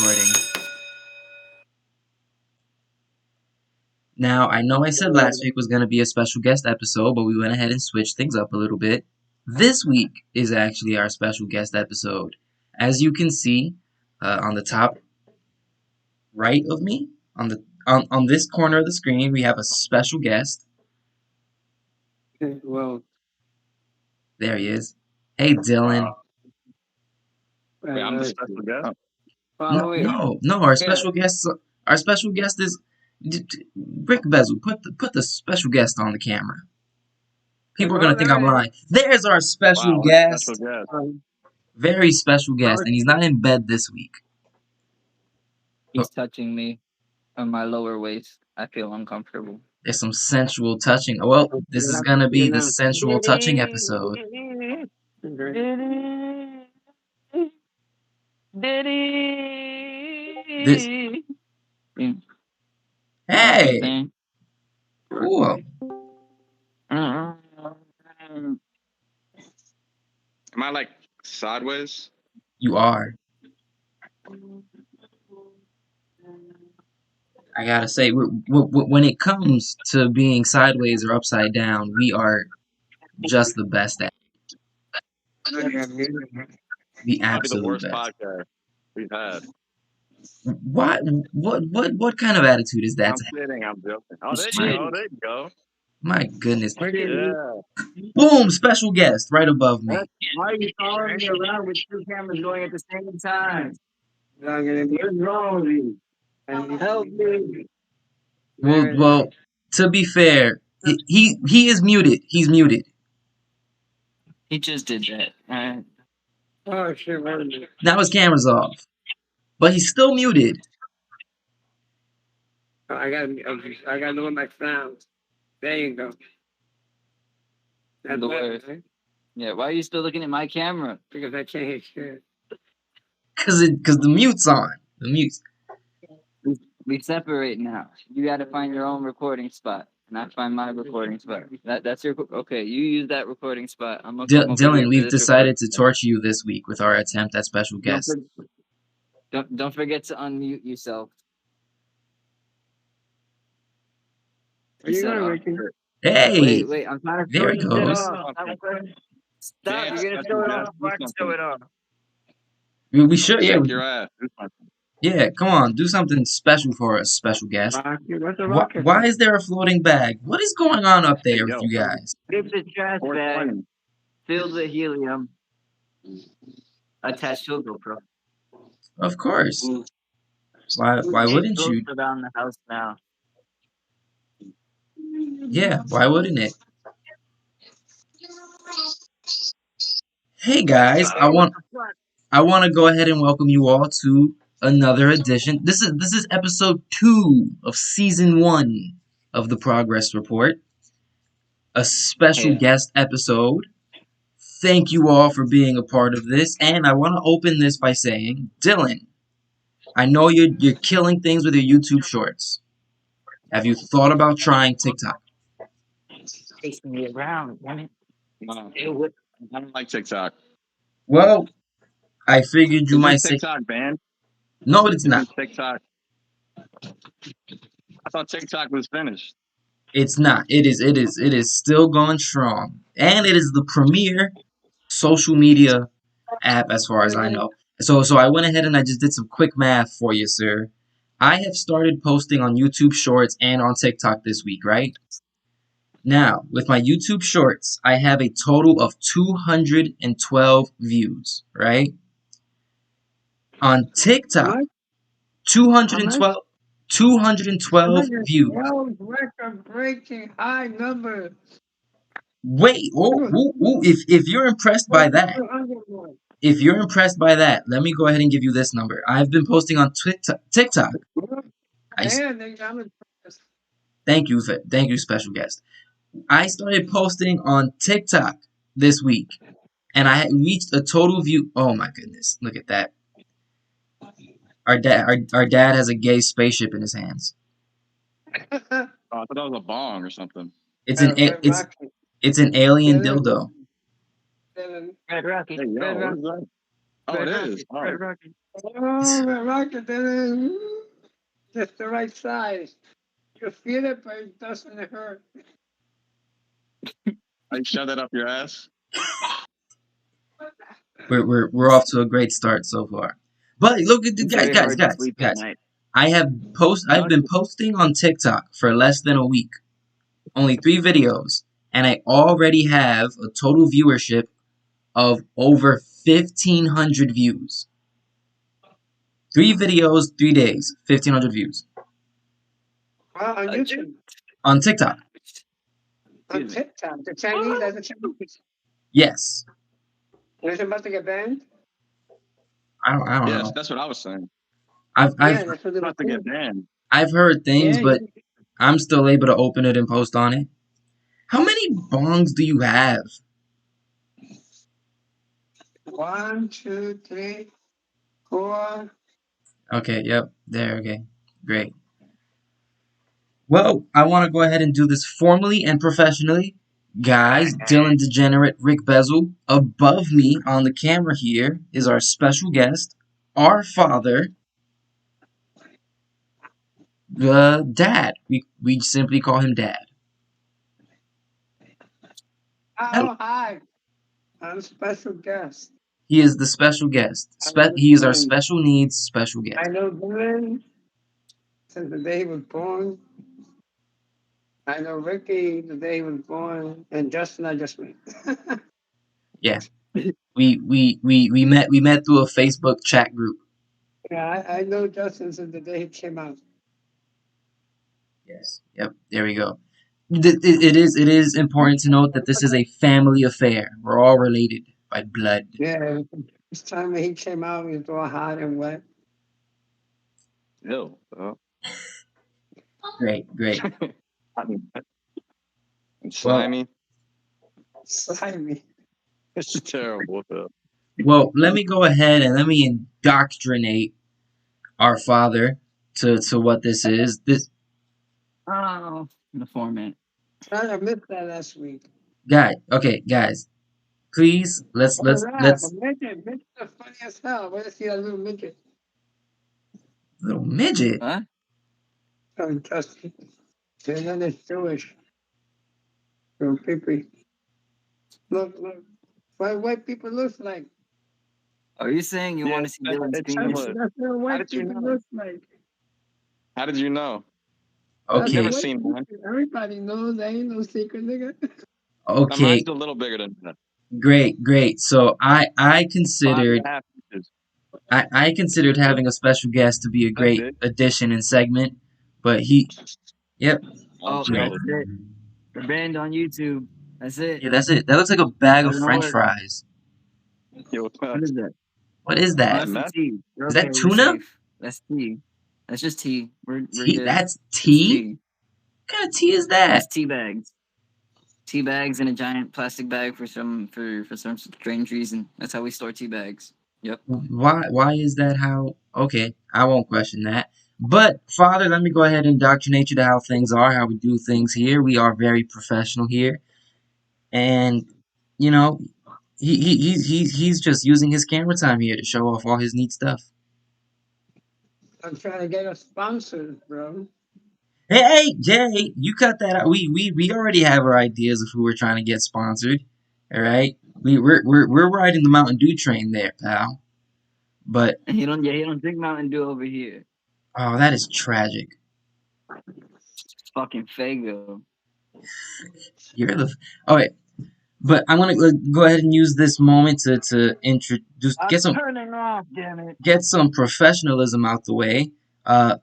recording. Now, I know I said last week was going to be a special guest episode, but we went ahead and switched things up a little bit. This week is actually our special guest episode. As you can see on the top right of me, on this corner of the screen, we have a special guest. Well, there he is. Hey, Dylan. Wait, I'm the special guest. No. Our special guest is Rick Bezel. Put the special guest on the camera. People are gonna think I'm lying. There's our special guest. Very special guest, and he's not in bed this week. He's touching me on my lower waist. I feel uncomfortable. There's some sensual touching. Well, this is gonna be the sensual touching episode. Hey! Cool. Am I like sideways? You are. I gotta say, when it comes to being sideways or upside down, we are just the best at it. The absolute worst best. Podcast we've had. What kind of attitude is that? I'm kidding. I'm joking. Oh, there you go. My goodness. Yeah. Boom! Special guest right above me. Why are you following me around with two cameras going at the same time? what's wrong with you? Help me. Well, to be fair, he is muted. He's muted. He just did that. Alright. Oh shit! What is it? Now his camera's off, but he's still muted. Oh, I got lower my sounds. There you go. That's The better, worst. right? Yeah, why are you still looking at my camera? Because I can't hear shit. Cause the mute's on. The mute's. We separate now. You got to find your own recording spot, and I find my recording spot. That's your okay. You use that recording spot. I'm gonna come over Dylan, here we've this decided to recording torture you this week with our attempt at special spot. guest. Don't forget to unmute yourself. Are you gonna make it? Hey, Wait, I'm trying to there he goes. Stop, you're gonna show it off. Show it off. We should, yeah. Shake your ass. Yeah, come on, do something special for us, special guest. Rocket? What's a rocket? Why is there a floating bag? What is going on up there with you guys? It's a trash bag filled with helium attached to a GoPro. Of course. Why wouldn't you? Around the house now. Yeah, why wouldn't it? Hey guys, I want to go ahead and welcome you all to another edition. This is episode 2 of season 1 of the Progress Report. A special guest episode. Thank you all for being a part of this, and I want to open this by saying, Dylan, I know you're killing things with your YouTube shorts. Have you thought about trying TikTok? Chasing me around, damn it. I don't like TikTok. Well, I figured you might say TikTok banned. no, it's not. TikTok. I thought TikTok was finished. It's not. It is still going strong, and it is the premier social media app as far as I know. So I went ahead and I just did some quick math for you, sir. I have started posting on YouTube Shorts and on TikTok this week, right? Now, with my YouTube Shorts, I have a total of 212 views, right? On TikTok, 212 views. Record-breaking high number. Wait, if you're impressed by that, let me go ahead and give you this number. I've been posting on TikTok. Thank you, special guest. I started posting on TikTok this week, and I reached a total view. Oh my goodness, look at that! Our dad has a gay spaceship in his hands. I thought that was a bong or something. It's an alien dildo. Hey, yo, what is that? Oh, it Red is. Rocket. Oh, Red Rocket. Oh, Red Rocket. Just the right size. You feel it, but it doesn't hurt. I shove that up your ass. We're off to a great start so far. But look at the It's guys, very guys, hard to guys, sleep at guys. night. I've been posting on TikTok for less than a week. Only 3 videos, and I already have a total viewership of over 1,500 views. 3 videos, 3 days, 1,500 views Well, on YouTube. on TikTok. On TikTok. The Chinese, that's the Chinese. Yes, Is it about to get banned? I don't Yes, know. that's what I was saying. Yeah, that's what they were About to get saying. banned. I've heard things, Yeah, but I'm still able to open it and post on it. How many bongs do you have? 1, 2, 3, 4. Okay, yep, there, okay, great. Well, I want to go ahead and do this formally and professionally. Guys, Dylan Degenerate, Rick Bezel. Above me on the camera here is our special guest, our father, Dad. We simply call him Dad. Oh, hi. I'm a special guest. He is the special guest. I know He is our Dylan. special needs special I guest. know Dylan since the day he was born. I know Ricky the day he was born, and Justin I just met. Yeah, we met through a Facebook chat group. Yeah, I know Justin since the day he came out. Yes, yep, there we go. It is important to note that this is a family affair. We're all related by blood. Yeah, this time when he came out, he was all hot and wet. Ew. Oh. Great, great. And Well, slimy. Slimy. It's terrible. well, let me go ahead and let me indoctrinate our father to what this is. This Oh, the format. I missed that last week. guy. Okay, guys, please All right, but midget is funny as hell. Where to see that little midget? little midget. Huh? Oh, Justin. Dylan is Jewish. So creepy. Look, look. What white people look like. Are you saying you want to see Dylan's it's penis? similar. That's what How white did you people know? look like. How did you know? That's Okay, Never what seen one. everybody knows. There ain't no secret, nigga. Now okay, mine's a little bigger than that. great, great. So I 5.5 inches. I considered having a special guest to be a That great big? addition and segment, but yep, I'm Oh, great. jealous. that's it. We're banned on YouTube. That's it. Yeah, that's it. That looks like a bag Not of gonna French work. fries. Yo, What is that? What is Oh, that? that's some meth? tea. We're Is okay. that We're tuna? safe. That's tea. That's just tea. We're Tea? good. That's It's tea? tea. What kind of tea is It's that? tea bags. Tea bags in a giant plastic bag for some strange reason. That's how we store tea bags. Yep. Why is that how? Okay, I won't question that. But Father, let me go ahead and indoctrinate you to how things are, how we do things here. We are very professional here, and you know, he's just using his camera time here to show off all his neat stuff. I'm trying to get us sponsors, bro. Hey, Jay, you cut that out. We already have our ideas of who we're trying to get sponsored. All right, we're riding the Mountain Dew train there, pal. But And he don't drink Mountain Dew over here. oh, that is tragic. It's fucking Fago. You're the all right. But I'm gonna go ahead and use this moment to introduce I'm turning off, damn it. get some professionalism out the way. Uh,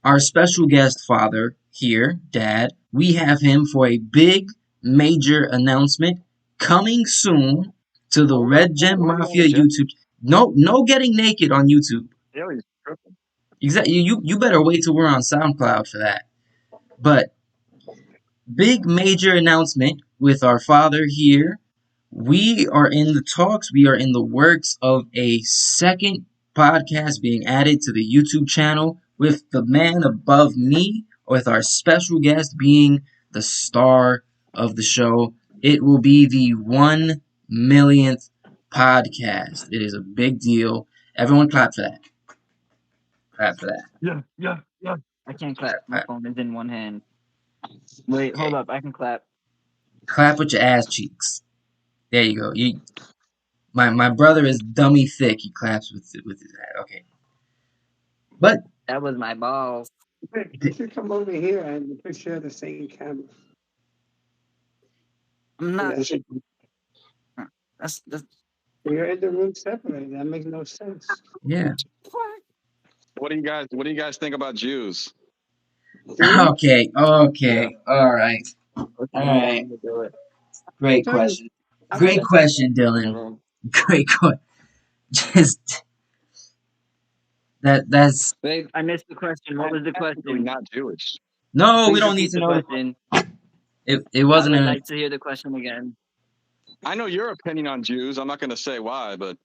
our special guest father here, Dad, we have him for a big major announcement coming soon to the Red Gem What are you on Mafia the jet? YouTube. No getting naked on YouTube. Yeah, he's tripping. Exactly. You better wait till we're on SoundCloud for that. But big major announcement with our father here. We are in the talks, we are in the works of a second podcast being added to the YouTube channel with the man above me, with our special guest being the star of the show. It will be the 1 millionth podcast. It is a big deal. Everyone clap for that. Clap for that. Yeah, yeah, yeah. I can't clap. My Clap. phone is in one hand. Wait, hold Okay. up. I can clap. Clap with your ass cheeks. There you go. My brother is dummy thick. He claps with his ass. Okay. But That was my balls. Rick, you should come over here and we share the same camera. I'm And not. then she- That's You're in the room separate. That makes no sense. yeah. What do you guys think about Jews? Dude, Okay. Yeah. Okay. All right. what's All the right. name to do it. Great tell you, question. I Great don't, question, Dylan. Never. Great question. Just that's Wait, I missed the question. What was the Actually, question? not Jewish. no. We Please don't need repeat to the know. question. It I wasn't would an. like to hear the question again. I know your opinion on Jews. I'm not going to say why, but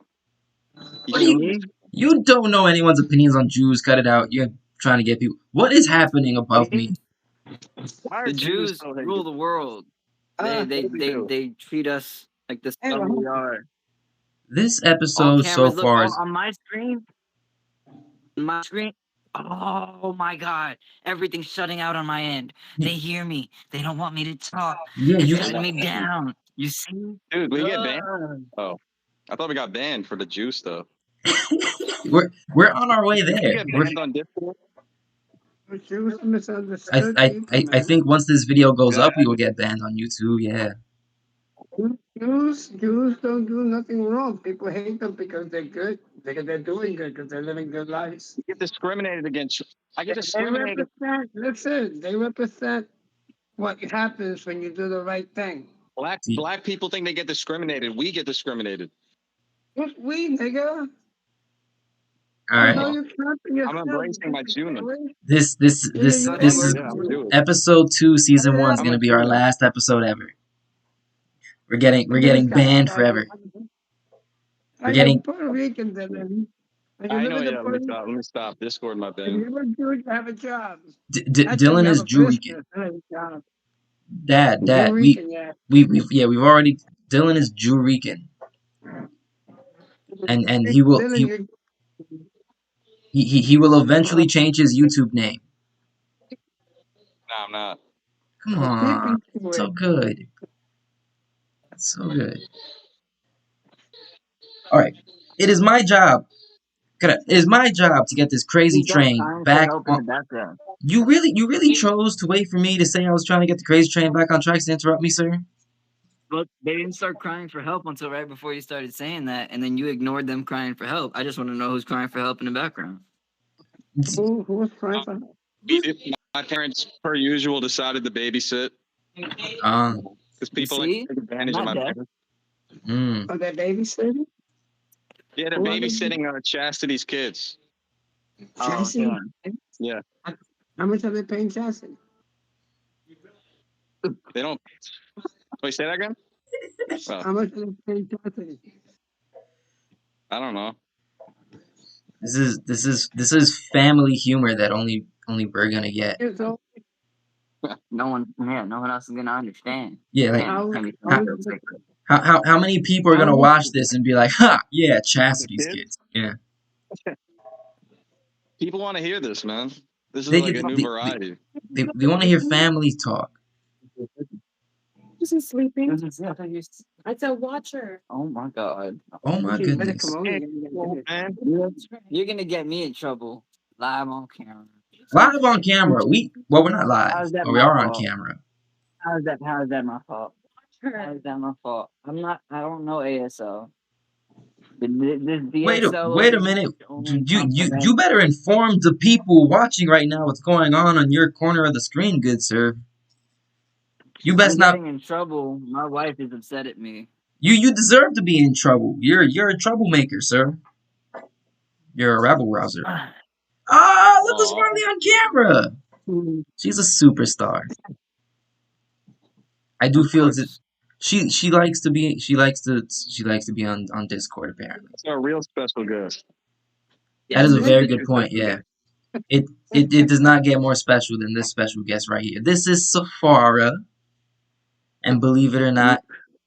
you What do can't. you? You don't know anyone's opinions on Jews. Cut it out. You're trying to get people. What is happening above me? Why are The Jews Jews so rule hated? the world. ah, They treat us like the hey, scum we are. This All episode so cameras look far all is. on my screen. My screen. Oh my god. Everything's shutting out on my end. They hear me. They don't want me to talk. Yeah, They're you. shutting me down. You see? Dude, we get banned? Ugh. Oh, I thought we got banned for the Jew stuff. We're on our way Did we there. get banned on Discord? but you was misunderstood people, I man. think once this video goes Good. up, we will get banned on YouTube. Yeah. Jews don't do nothing wrong. People hate them because they're good, because they're doing good, because they're living good lives. I get discriminated against. I get They discriminated. represent, listen, they represent what happens when you do the right thing. See. Black people think they get discriminated. We get discriminated. What we, nigga? All I right. know you can't be I'm yourself. embracing my Jewness. This Go ahead, this is Edward. Yeah, I'm Jewish. episode 2, season 1 is I'm a gonna be our Jew. last episode ever. We're getting banned forever. We're I got getting Puerto Ricans in them. When you I live know. in the Yeah, Puerto let me stop. Discord my if band. you live Jewish, you have a job. Actually, Dylan you have is a Jew Rican. business, not a job. Jew Dad, Rican, yeah. we've already. Dylan is Jew Rican, and Dylan, you he will eventually change his YouTube name. No, I'm not. Come are on, keeping to so it. good, so good. All right, it is my job. It is my job to get this crazy Who's that train crying for back help in on. the background? You really chose to wait for me to say I was trying to get the crazy train back on tracks to interrupt me, sir? But they didn't start crying for help until right before you started saying that, and then you ignored them crying for help. I just want to know who's crying for help in the background. Who was crying for help? My parents, per usual, decided to babysit Um, because You people like to see? take I'm advantage of not my deaf. parents. mm. Oh, that babysitting? Yeah, they're Who are they? babysitting Chastity's kids. Oh, Chastity? okay. Yeah, How much are they paying Chastity? they don't. Wait, say that again? How much are they paying Chastity? I don't know. This is family humor that only we're gonna get. Years old? No one else is gonna understand. Yeah, like How, Can you how how many people are gonna watch this and be like, ha, yeah, The Chastity's kids? kids. Yeah, People want to hear this, man. This is they like a new variety. they want to hear family talk. Is he sleeping? This is- I thought you s- I said, watch her. Oh my god. Oh my you better come goodness. over Hey, here. man. You're gonna get me in trouble live on camera. Live on camera. We're not live, How's that but we my are on fault? camera. How is that my fault? Watch How her. is that my fault? I don't know ASL. This Wait DSL wait a minute. only You better inform the people watching right now what's going on your corner of the screen, good sir. You best I'm not. getting in trouble. My wife is upset at me. You deserve to be in trouble. You're a troublemaker, sir. You're a rabble rouser. Ah, look who's Aw. finally on camera. She's a superstar. I do Of feel that course. she likes to be on Discord apparently. That's our real special guest. That is a this very is good your point. special Yeah, guest. it does not get more special than this special guest right here. This is Safara, and believe it or not,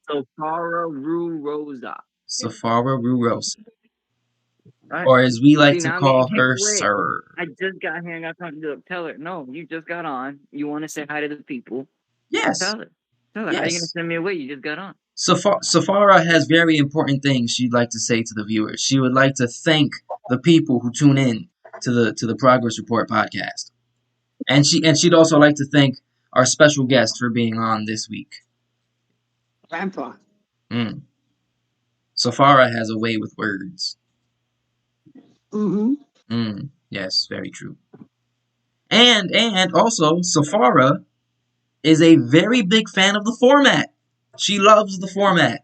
So Cara Rue Rosa. Safara Rurosa, Right? or as we like See, to now I'm getting call carried her, away. Sir. I just got here and got something to do. Tell her. No, you just got on. You want to say hi to the people. Yes, Tell her. Tell her. How are you going to yes. send me away? You just got on. Safara has very important things she'd like to say to the viewers. She would like to thank the people who tune in to the Progress Report podcast, and she'd also like to thank our special guest for being on this week. Grandpa. Mm. Safara has a way with words. Mm-hmm. Yes, very true. And also Safara is a very big fan of the format. She loves the format.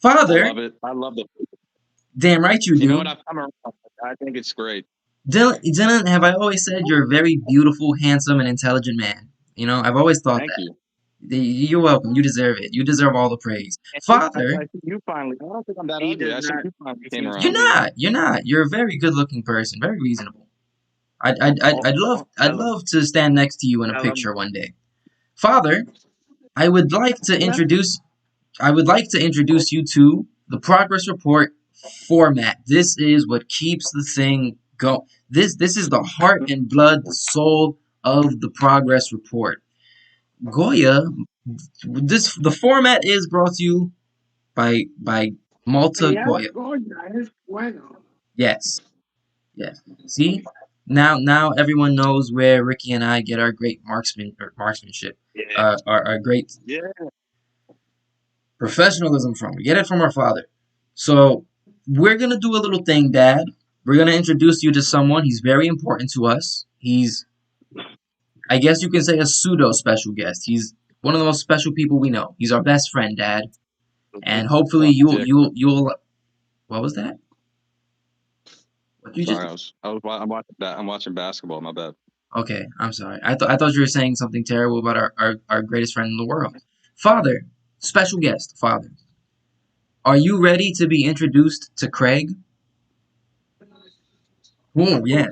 I Father, love it. I love it. damn right you You know what? do. I think it's great. Dylan, have I always said you're a very beautiful, handsome, and intelligent man? You know, I've always thought Thank that. you. You're welcome. You deserve it. You deserve all the praise. Father, I think you finally. I don't think I'm that He ugly. does I think not. you finally He came seems you're around. pretty. not. You're not. You're a very good-looking person. Very reasonable. I'd love Oh, I'd love to stand next to you in a tell picture him. one day. Father, I would like to Yeah. introduce I would like to introduce you to the progress report format. This is what keeps the thing going. This is the heart and blood, the soul of the progress report. Goya, the format is brought to you by Malta Yeah, Goya. Goya es bueno. Yes, yes. See, now everyone knows where Ricky and I get our great marksmanship, Yeah. our great Yeah. professionalism from. We get it from our father. So we're gonna do a little thing, Dad. We're gonna introduce you to someone. He's very important to us. He's, I guess you can say, a pseudo special guest. He's one of the most special people we know. He's our best friend, Dad. And hopefully Suck dick. you'll. What was that? What you just? Sorry, I'm watching that. I'm watching basketball. My bad. Okay, I'm sorry. I thought you were saying something terrible about our greatest friend in the world, Father. Special guest, Father. Are you ready to be introduced to Craig? Oh, yeah.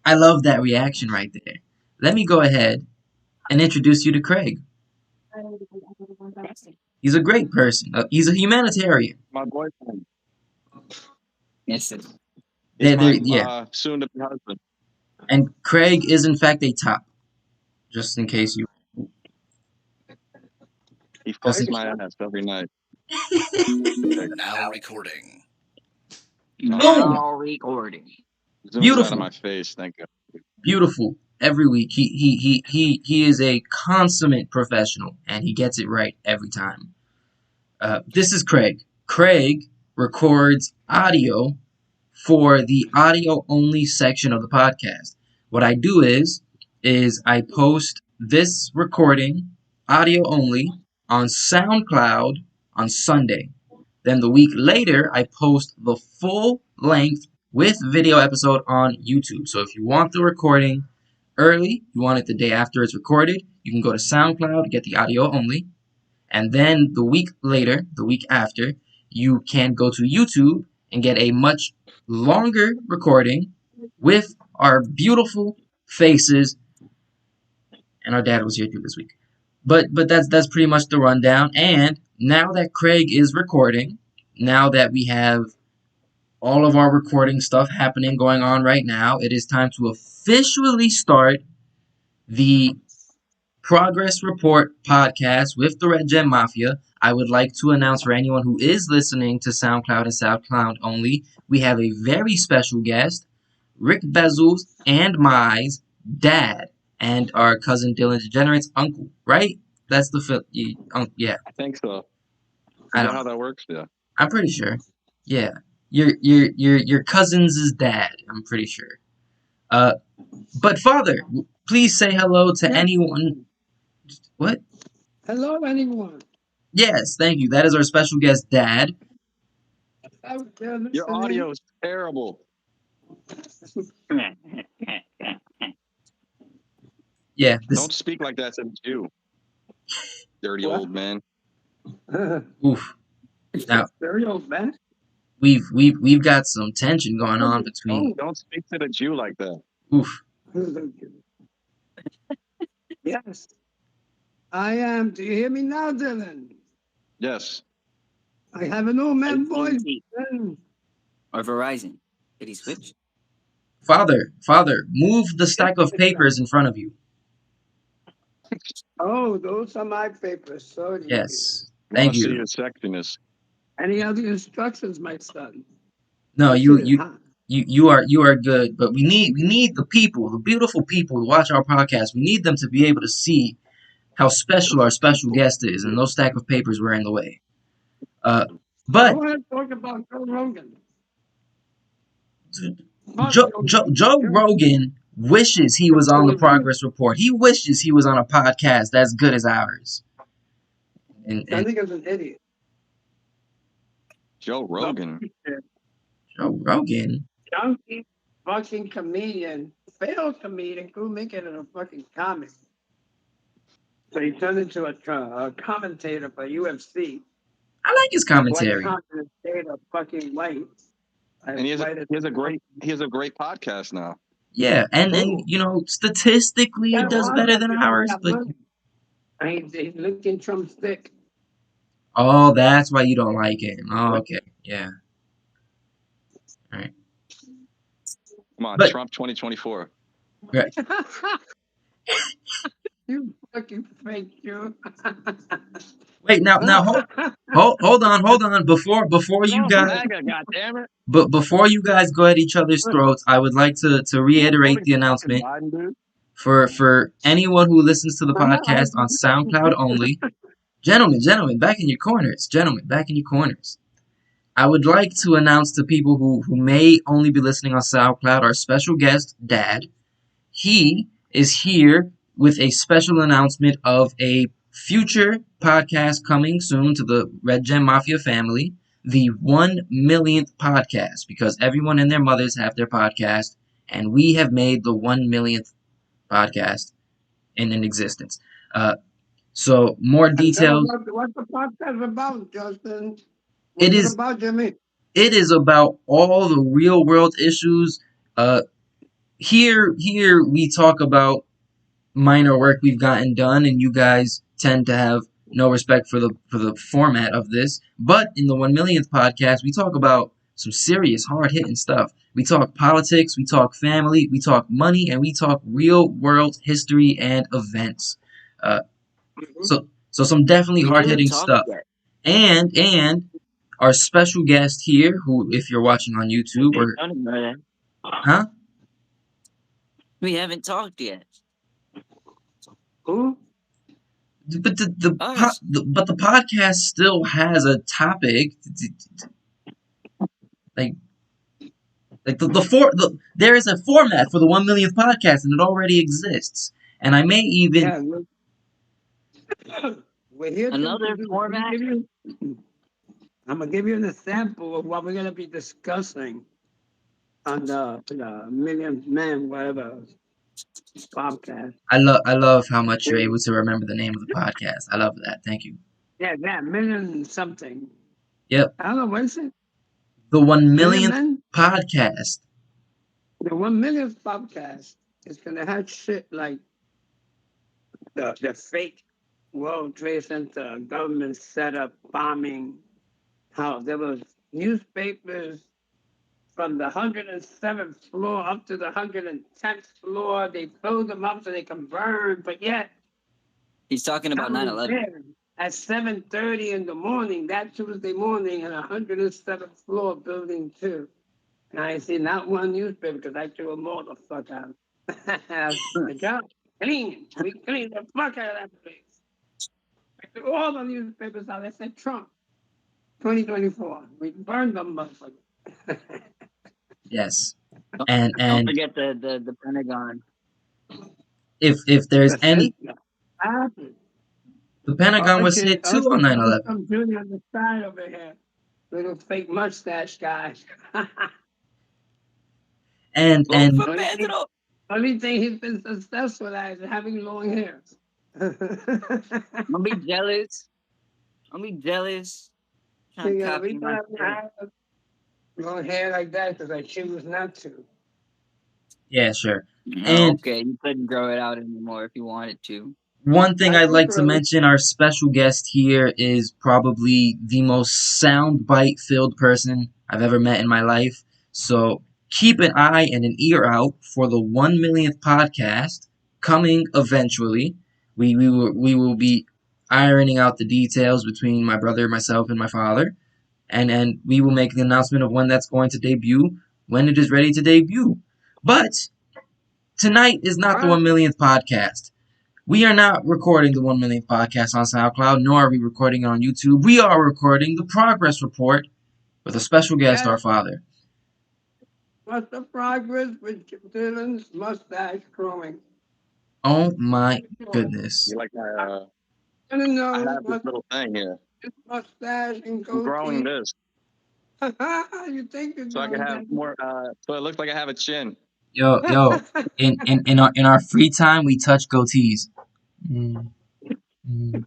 I love that reaction right there. Let me go ahead and introduce you to Craig. He's a great person. He's a humanitarian. My boyfriend. Yes, sir. It's my Yeah. soon-to-be husband. And Craig is, in fact, a top. Just in case you. He Just fucks in, my ass every night. Now recording. boom! Now recording. Zooms out of Beautiful. my face. Thank you. Beautiful. Every week. He is a consummate professional, and he gets it right every time. This is Craig. Craig records audio for the audio only section of the podcast. What I do is I post this recording audio only on SoundCloud on Sunday. Then the week later I post the full length with video episode on YouTube. So if you want the recording early, you want it the day after it's recorded, you can go to SoundCloud, get the audio only. And then the week later, the week after, you can go to YouTube and get a much longer recording with our beautiful faces. And our dad was here too this week. But that's pretty much the rundown. And now that Craig is recording, now that we have all of our recording stuff happening going on right now, it is time to officially start the Progress Report podcast with the Red Gem Mafia. I would like to announce for anyone who is listening to SoundCloud and SoundCloud only, we have a very special guest, Rick Bezos and my dad, and our cousin Dylan Degenerate's uncle, right? That's the yeah. I think so. I Is that don't how know. that works? Yeah. I'm pretty sure. Yeah, your cousin's dad. I'm pretty sure. Uh, but Father, please say hello to Yeah. anyone. What? Hello, anyone. Yes, thank you. That is our special guest, Dad. Out there Your listening. audio is terrible. Yeah, this. Don't speak like that to the Jew. Dirty What? old man. Oof. Now Very old man. we've got some tension going on between. Don't speak to the Jew like that. Oof. Yes. I am. Do you hear me now, Dylan? Yes. I have an old man voice. AT&T or Verizon. Did he switch? Father, move the stack of papers in front of you. Oh, those are my papers. Sorry. Yes. I want Thank to see you. your sexiness. Any other instructions, my son? No, This you is you hot. you are good, but we need the people, the beautiful people who watch our podcast. We need them to be able to see how special our special guest is, and those stack of papers were in the way. Uh, I but want to talk about Joe Rogan. Joe Rogan wishes he was on the progress report. He wishes he was on a podcast as good as ours. And That nigga's an idiot. Joe Rogan. Joe Rogan, Junkie, fucking comedian, failed comedian, who make it in a fucking comic. So he turned into a commentator for UFC. I like his The white commentary. continent stayed a fucking white. And he has a great podcast now. Yeah, and Oh, you know, statistically it that does was better like than this. ours, but He's looking Trump's dick. oh, that's why you don't like him. Oh, okay, yeah, all right. Come on, But Trump 2024. right. You fucking fake Jew. Wait, now hold on before you No, guys MAGA, goddammit. but before you guys go at each other's throats, I would like to reiterate Nobody the fucking announcement Biden, dude. for anyone who listens to the I'm not podcast on SoundCloud only. Gentlemen, back in your corners. Gentlemen, back in your corners. I would like to announce to people who may only be listening on SoundCloud our special guest, Dad. He is here with a special announcement of a future podcast coming soon to the Red Gem Mafia family, the 1 millionth podcast, because everyone and their mothers have their podcast, and we have made the 1 millionth podcast in existence. So more And tell them details. what the podcast about, Justin. It What's it is about, Jimmy? it is about all the real world issues. Uh, here we talk about minor work we've gotten done, and you guys tend to have no respect for the format of this. But in the 1 millionth podcast, we talk about some serious, hard hitting stuff. We talk politics, we talk family, we talk money, and we talk real world history and events. Uh, so some definitely We hard haven't hitting talked stuff. yet. And our special guest here, who if you're watching on YouTube Okay, or don't ignore that. huh? We haven't talked yet. Who? But Us. but the podcast still has a topic. Like there is a format for the 1 millionth podcast, and it already exists. And I may even Yeah, look. We're here Another to format? I'm gonna give you an example of what we're gonna be discussing on the Million Man whatever podcast. I love how much you're able to remember the name of the podcast. I love that. Thank you. Yeah, that million something. Yep, I don't know what is it. the 1 Million millionth Men. podcast. The 1 millionth podcast is gonna have shit like the fake World Trade Center government set up bombing. How there was newspapers from the 107th floor up to the 110th floor. They closed them up so they can burn, but yet He's talking about I was 9/11. there at 7:30 in the morning, that Tuesday morning, in 107th floor, building 2. And I see not one newspaper because I threw them all the fuck out. The job clean. We cleaned the fuck out of that place. I threw all the newspapers out. They said Trump 2024. We burned them, motherfucker. Yes, Don't and forget the Pentagon. if there's any, Happened. the Pentagon was hit too on 9/11. Some Junior on the side over here. Little fake mustache guy. And Vote for only, thing, Pedro. only thing he's been successful at is having long hair. Don't be jealous. Don't be jealous. Trying to copy my stuff. Long hair like that because I choose not to. yeah, sure. Oh, And okay, you couldn't grow it out anymore if you wanted to. One thing That's I'd for like to true. mention, our special guest here is probably the most soundbite filled person I've ever met in my life. So keep an eye and an ear out for the 1 millionth podcast coming eventually. We will be ironing out the details between my brother, myself, and my father, and we will make the announcement of when that's going to debut when it is ready to debut. But tonight is not the Well, 1 millionth podcast. We are not recording the 1 millionth podcast on SoundCloud, nor are we recording it on YouTube. We are recording the progress report with a special guest, yes, our father. what's the progress with Dylan's mustache growing? Oh my I goodness. You like my want to I know have this what's little thing here. his mustache and I'm growing goatee. this You think you're so I can growing have more so it looks like I have a chin. Yo, that? in our free time, we touch goatees. Mm, mm.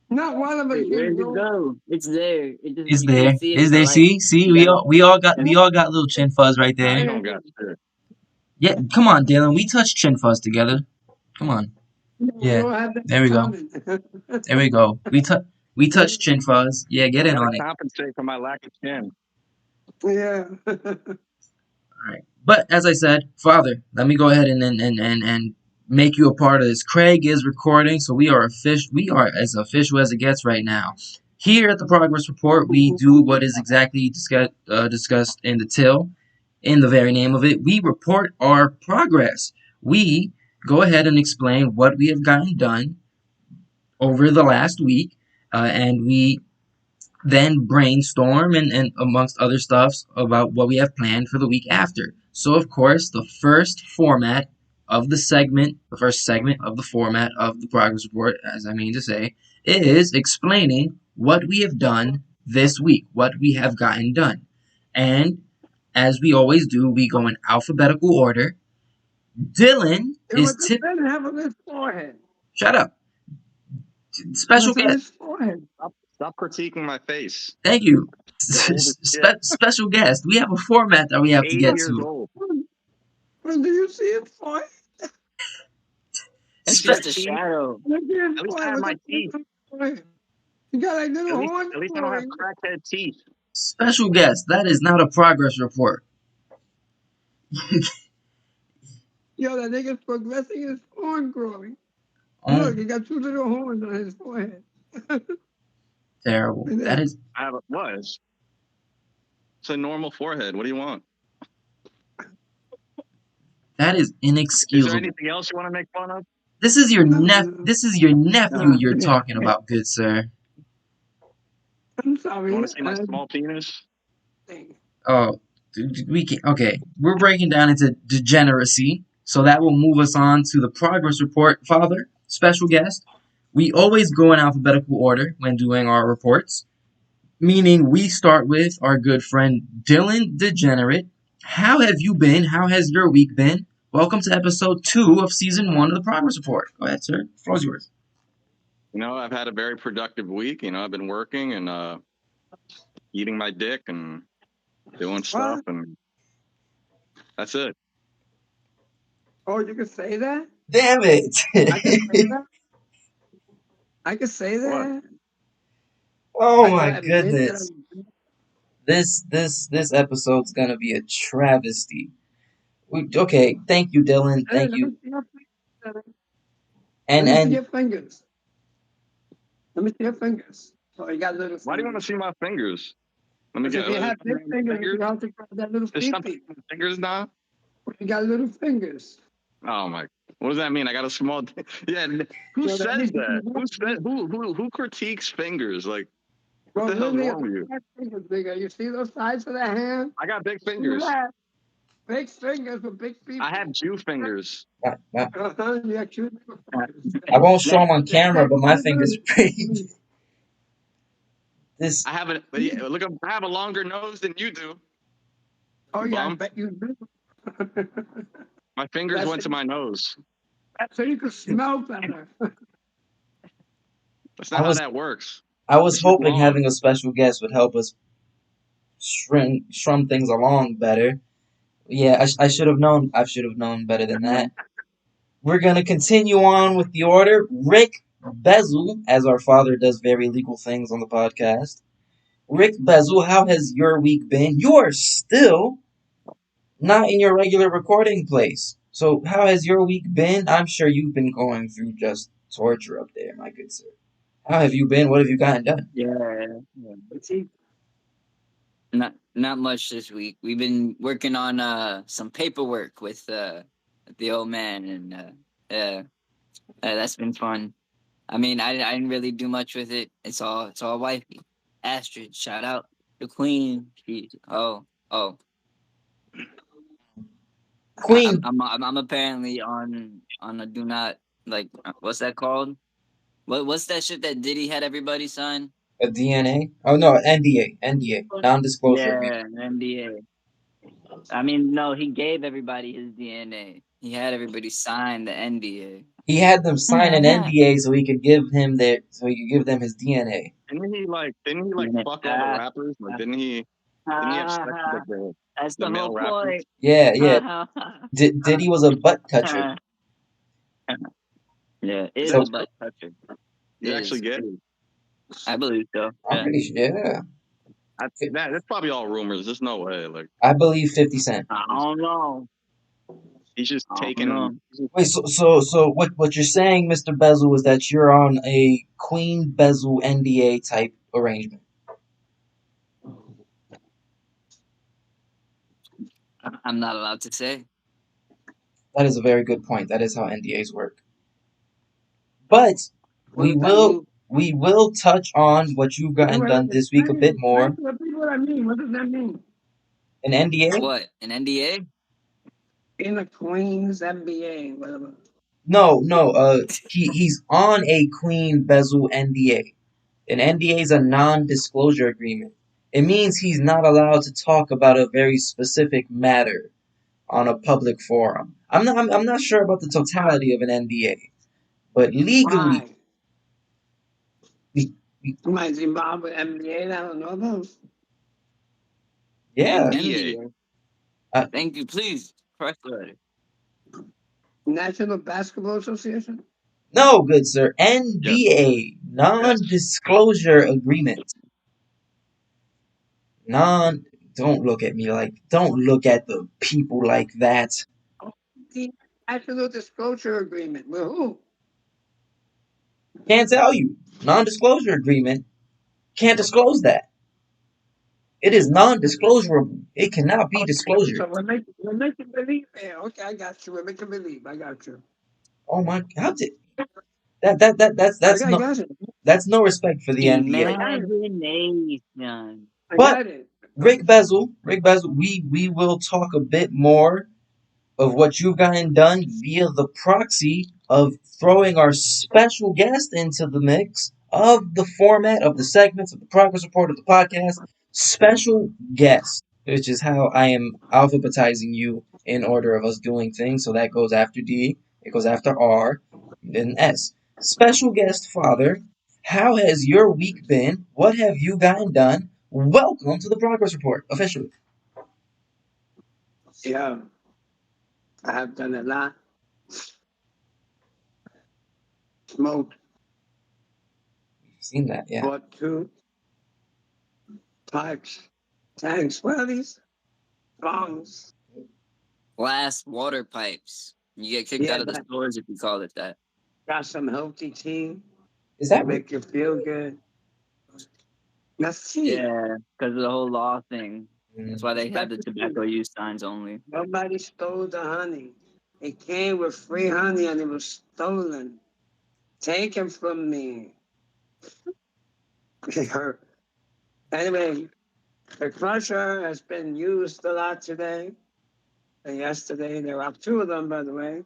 Not one of us Wait, can where'd it grow. go? It's there. It just Is you can't there? see it Is in the there? light. See, You gotta. we all got little chin fuzz right Nah, there. you don't got shit. Yeah, come on, Dylan. We touch chin fuzz together. Come on. We Yeah, don't have that there in we go. common. There we go. We touch chin fuzz. Yeah, get I in gotta on it. compensate for my lack of chin. Yeah. All right. But as I said, Father, let me go ahead and make you a part of this. Craig is recording, so we are as official as it gets right now. Here at the Progress Report, we do what is exactly discussed in the till, in the very name of it. We report our progress. We go ahead and explain what we have gotten done over the last week, and we then brainstorm and amongst other stuffs about what we have planned for the week after. So of course, the first segment of the format of the progress report, as I mean to say, is explaining what we have done this week, what we have gotten done. And as we always do, we go in alphabetical order. Dylan And is what does tip Ben have on his forehead? Shut up. Special What's on guest. his forehead? Stop critiquing my face. Thank you. You're old as shit. Special guest. We have a format that we have to 80 get years to. old. Well, do you see his forehead? It's See my just a Spe- teeth? shadow. Look at his At least I forehead. have Look my at teeth. his forehead. He got like little horns At least I don't have growing. crackhead teeth. Special guest. That is not a progress report. Yo, that nigga's progressing his horn growing. Oh, Look, he got two little horns on his forehead. terrible. Look at That that. is I have was. It's a normal forehead. What do you want? that is Is there inexcusable. anything else you want to make fun of? This is your No, nep. no, This is your nephew no. you're talking about, good sir. I'm You sorry. want to see my small penis? Oh, we can. Okay, we're breaking down into degeneracy, so that will move us on to the progress report. Father, special guest. We always go in alphabetical order when doing our reports, meaning we start with our good friend Dylan Degenerate. How have you been? How has your week been? Welcome to episode 2 of season 1 of the progress report. Go ahead, sir. The floor's yours. I've had a very productive week. I've been working and eating my dick and doing stuff, What? and that's it. Oh, you can say that? Damn it! I can say that? I can say What? that? Oh I my can admit that goodness. This episode's gonna be a travesty. Okay, thank you, Dylan. Hey, Thank let me you. see your fingers. And Let me see and your fingers. Let me see your fingers. Oh, you got little Why do you want to fingers. see my fingers? Let me Because get. if you have big My fingers, fingers. you have to grab that little There's something pee-pee. in my fingers now. You got little fingers. Oh my! What does that mean? I got a small. Yeah. Who So that says means that? you Who have said? Who critiques fingers? Like, what well, the hell's literally, if wrong with you you? have fingers bigger, you see those sides of the hand? I got big You fingers. have big fingers with big pee-pee. I have Jew fingers. Uh-huh, you got two little fingers. I won't show Yeah. them on The camera, but second my one fingers is are pretty. This I have a look. I have a longer nose than you do. oh You yeah, I bum. bet you do. My fingers That's went to my nose. so you can smell better. That's I not how was that works. I was This is hoping wrong. having a special guest would help us strum things along better. Yeah, I should have known. I should have known better than that. We're gonna continue on with the order. Rick Bezel, as our father does very legal things on the podcast. Rick Bezel, how has your week been? You are still not in your regular recording place. So how has your week been? I'm sure you've been going through just torture up there, my good sir. How have you been? What have you gotten done? Yeah. Not much this week. We've been working on some paperwork with the old man, and that's been fun. I mean, I didn't really do much with it. It's all wifey. Astrid, shout out the queen. Oh. Queen, I'm apparently on a do not, like, what's that called? What's that shit that Diddy had everybody sign? a DNA? Oh no, NDA, non-disclosure agreement. Yeah, an NDA. I mean, no, he gave everybody his DNA. He had everybody sign the NDA. He had them sign an NDA so he could give them his DNA. Didn't he fuck all the rappers? Like didn't he have sex with like That's the the whole male rappers? point. Yeah, yeah. Diddy was a butt toucher. Yeah, it is So a butt toucher. He's It actually is. gay. I believe so. I'm Yeah. pretty sure. Yeah, That's probably all rumors. There's no way. Like I believe 50 Cent. I don't know. he's just I don't taking. know. Wait, so what you're saying, Mr. Bezel, is that you're on a Queen Bezel NDA type arrangement? I'm not allowed to say. That is a very good point. That is how NDAs work. But What we does that will mean? we will touch on what you've gotten done this week a bit Explain more. to the people what I mean. What does that mean? An NDA? What? An NDA? In the Queen's MBA, whatever. No. He's on a Queen Bezel NDA. An NDA is a non-disclosure agreement. It means he's not allowed to talk about a very specific matter on a public forum. I'm not sure about the totality of an NDA, but legally, Why? we, we, Somebody's involved with MBA that I don't know about. yeah. NBA. NDA. Uh, Thank you, please. Press letter. National Basketball Association? no, good sir. Yes. NDA, Yes. non-disclosure agreement. Non. Don't look at the people like that. The National Disclosure Agreement. With who? Can't tell you. Non-disclosure agreement. Can't disclose that. It is non-disclosurable. It cannot be disclosure. So we're making believe here. Okay, I got you. We're making believe. I got you. Oh my! How did that's I got it. that's no respect for the NDA. I got it. Imagination. I But got it. Rick Bezel, we will talk a bit more of what you've gotten done via the proxy of throwing our special guest into the mix of the format of the segments of the progress report of the podcast. Special guest, which is how I am alphabetizing you in order of us doing things. So that goes after D, it goes after R, then S. Special guest father, how has your week been? What have you gotten done? Welcome to the progress report officially. Yeah, I have done a lot. Smoked, You've seen that, yeah. bought two pipes, tanks. What are these? Bongs. Glass water pipes. You get kicked Yeah, out of the stores if you call it that. got some healthy tea Is to that make you feel good. That's tea. Yeah, because of the whole law thing. That's why they have That's the the tobacco tea. use signs only. Nobody stole the honey. It came with free honey and it was stolen. Taken from me. It hurt. Anyway, the crusher has been used a lot today. And yesterday, there were two of them, by the way.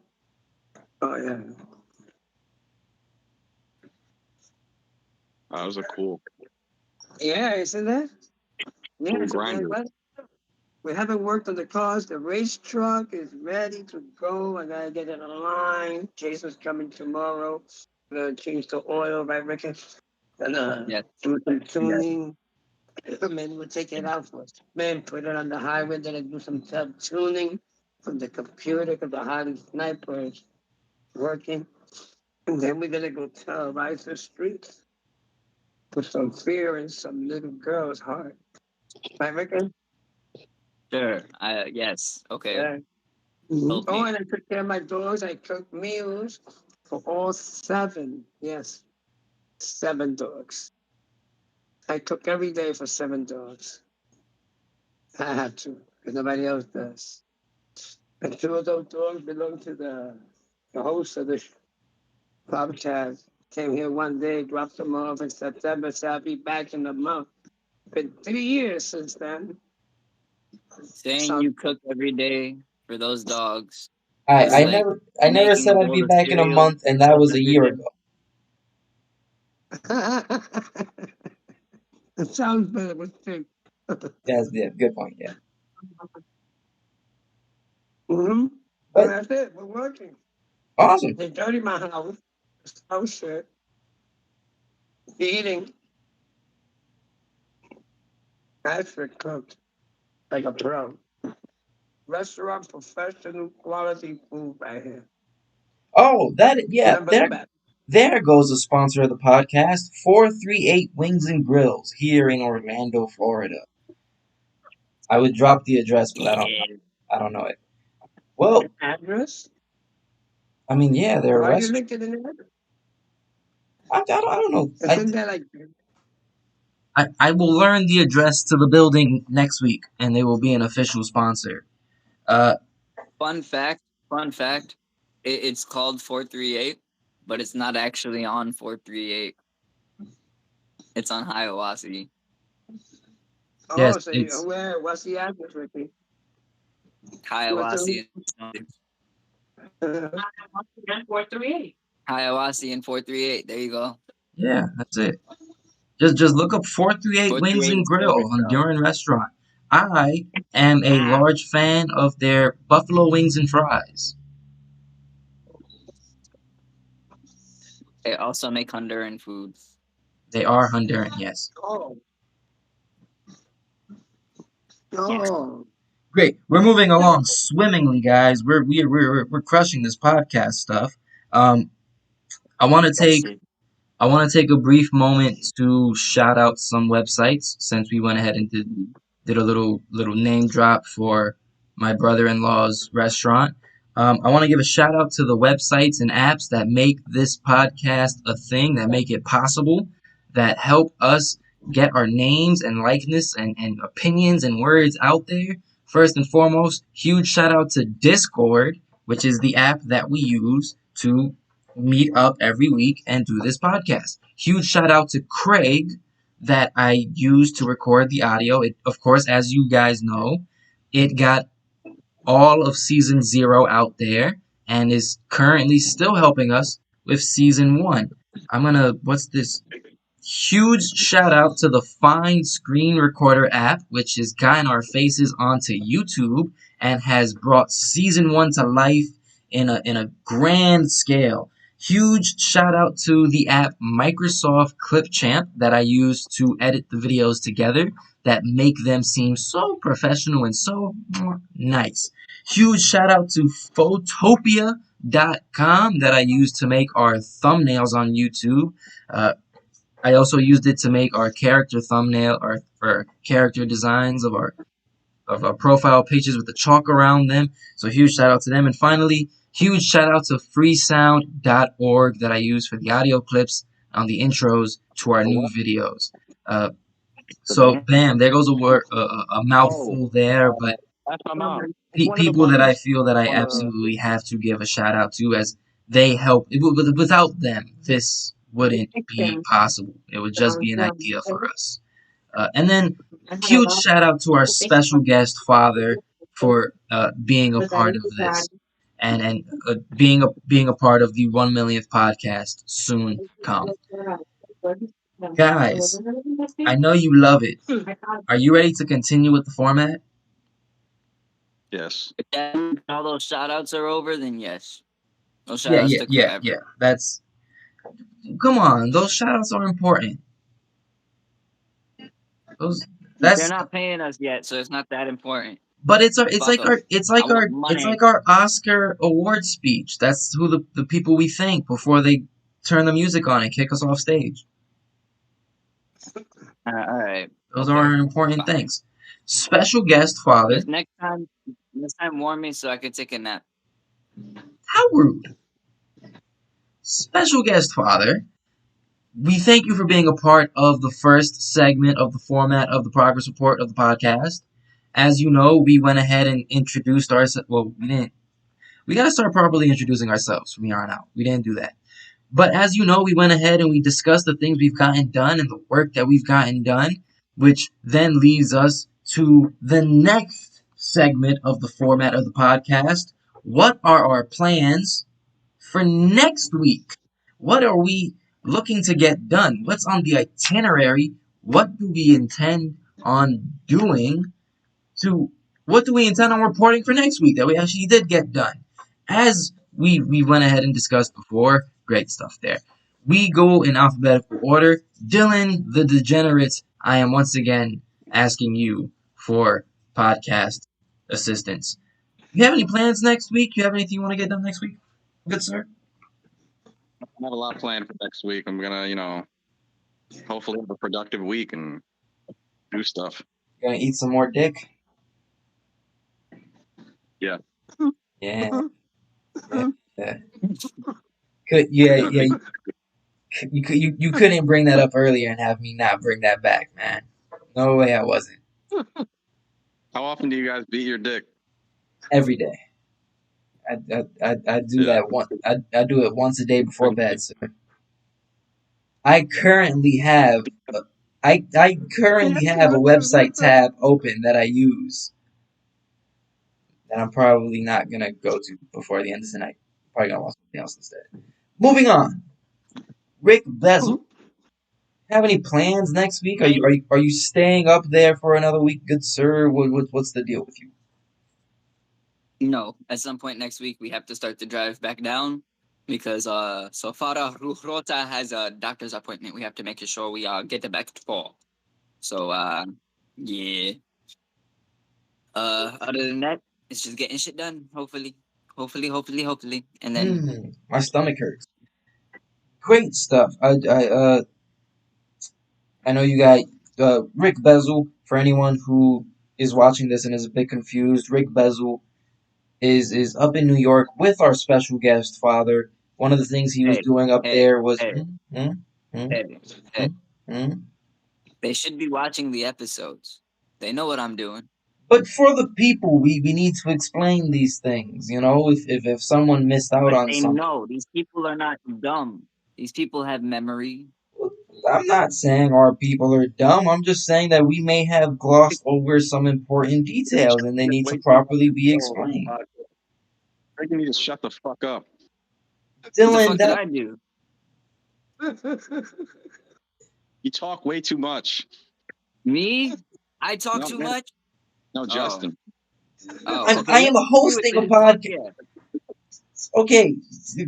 Oh, yeah. That was a cool Yeah, isn't it? Yeah, so grinder. we haven't worked on the cars. The race truck is ready to go. I gotta get it online. Jason's coming tomorrow. We're gonna change the oil, right, Ricky? And Yes. do some tuning. Maybe we'll take it out for us. Man, put it on the highway, then I do some tuning from the computer because the Harley snipers working. And then we're gonna go terrorize the streets, put some fear in some little girl's heart. Right, Ricky? Sure. Yes. Okay. Yeah. Mhm. Help Oh, me. and I took care of my dogs. I cooked meals for all seven. Yes, seven dogs. I cook every day for seven dogs. I have to, because nobody else does. And two of those dogs belong to the host of the podcast. Came here one day, dropped them off in September, said I'll be back in a month. Been 3 years since then. Saying So you cook every day for those dogs I is I like never I never making a said I'd bowl be of back in a cereal month, for and that was a year subdivision. ago. it sounds better with two. Yes, yeah, good point. Yeah, Mm-hmm. And but that's it. We're working. awesome. They dirty my house. Oh shit. Eating. I should cooked like a pro. Restaurant professional quality food right here. Oh, that yeah, None but the best. there goes the sponsor of the podcast, 438 Wings and Grills here in Orlando, Florida. I would drop the address, but Yeah. I don't know it. Well, Address? I mean, yeah, they're a Why you restaurant. link it in the address? I don't know. Isn't that like I will learn the address to the building next week, and they will be an official sponsor. Uh, Fun fact. Fun fact. It's called 438, but it's not actually on 438. It's on Hiawassee. yes, oh so you it's where what's the address, Ricky? What's Hiawassee. the 438. Hiawassee and 438. There you go. yeah, that's it. Just look up 438 Wings 438 and is Silver Grill Star. Honduran restaurant. I am a large fan of their buffalo wings and fries. They also make Honduran food. They are Honduran, yes. Oh. Oh. Great. We're moving along swimmingly, guys. We're crushing this podcast stuff. Um, I want to That's take it. I want to take a brief moment to shout out some websites since we went ahead and did a little name drop for my brother-in-law's restaurant. I want to give a shout out to the websites and apps that make this podcast a thing, that make it possible, that help us get our names and likeness and opinions and words out there. First and foremost, huge shout out to Discord, which is the app that we use to meet up every week and do this podcast. Huge shout out to Craig that I used to record the audio. It, of course, as you guys know, it got all of season 0 out there and is currently still helping us with season 1. I'm gonna, what's this? Huge shout out to the Fine Screen Recorder app, which has gotten our faces onto YouTube and has brought season 1 to life in a grand scale. Huge shout out to the app Microsoft Clipchamp that I use to edit the videos together that make them seem so professional and so nice. Huge shout out to Photopia.com that I use to make our thumbnails on YouTube. I also used it to make our character thumbnail, our character designs of our profile pages with the chalk around them. So huge shout out to them. And finally, huge shout out to freesound.org that I use for the audio clips on the intros to our new videos. Uh, so bam, there goes a Oh, mouthful there, but that's my mom. One of the people that I buttons feel that I on the. absolutely have to give a shout out to as they help. Without them, this wouldn't be possible. It would just be an idea for us. And then huge shout out to our special guest father for being a part of this and being a part of the 1 millionth podcast soon come. Guys, I know you love it. Are you ready to continue with the format? Yes. If all those shout outs are over, then yes. Those shout outs took Yeah. forever. That's come on. Those shout outs are important. Those They're that's not paying us yet, so it's not that important. But Fuck 'em. I want it's money. like our Oscar award speech. That's who the people we thank before they turn the music on and kick us off stage. All right. Those are Okay. our important Fine. things. Special guest father. Just next time, warn me so I can take a nap. How rude. Special guest father. We thank you for being a part of the first segment of the format of the progress report of the podcast. As you know, we went ahead and introduced ourselves. Well, we didn't. We got to start properly introducing ourselves from here on out. We didn't do that. But as you know, we went ahead and we discussed the things we've gotten done and the work that we've gotten done, which then leads us to the next segment of the format of the podcast. What are our plans for next week? What are we looking to get done? What's on the itinerary? What do we intend on doing to what do we intend on reporting for next week that we actually did get done? As we went ahead and discussed before, great stuff there. We go in alphabetical order. Dylan the Degenerate, I am once again asking you for podcast assistance. You have any plans next week? You have anything you want to get done next week? Good sir. I have a lot planned for next week. I'm gonna, hopefully have a productive week and do stuff. You gonna eat some more dick? Yeah. Yeah. Yeah. Yeah. You couldn't bring that up earlier and have me not bring that back, man. No way I wasn't. How often do you guys beat your dick? Every day. I do Yeah. that one. I do it once a day before bed, sir. I currently have I currently have a website tab open that I use that I'm probably not gonna go to before the end of the night. Probably gonna watch something else instead. Moving on. Rick Bezel. Have any plans next week? Are you staying up there for another week, good sir? What's the deal with you? No, at some point next week we have to start the drive back down because Sofara Ruhrota has a doctor's appointment. We have to make sure we get it back to fall. So yeah. Other than that, it's just getting shit done. Hopefully, and then My stomach hurts. Great stuff. I know you got Rick Bezel. For anyone who is watching this and is a bit confused, Rick Bezel is up in New York with our special guest father. One of the things he was hey, doing up hey, there was hey, hey, hey. mm. They should be watching the episodes. They know what I'm doing. But for the people, we need to explain these things. You know, if someone missed out But on they something. know these people are not dumb. These people have memory. I'm not saying our people are dumb. I'm just saying that we may have glossed over some important details and they Get need to way too much properly be control of the explained. podcast. I think you need to shut the fuck up. What the Dylan, fuck did that I do? You talk way too much. Me? I talk No, too much? no, Justin. Oh, okay. I am Let's see with hosting a this. podcast. Okay,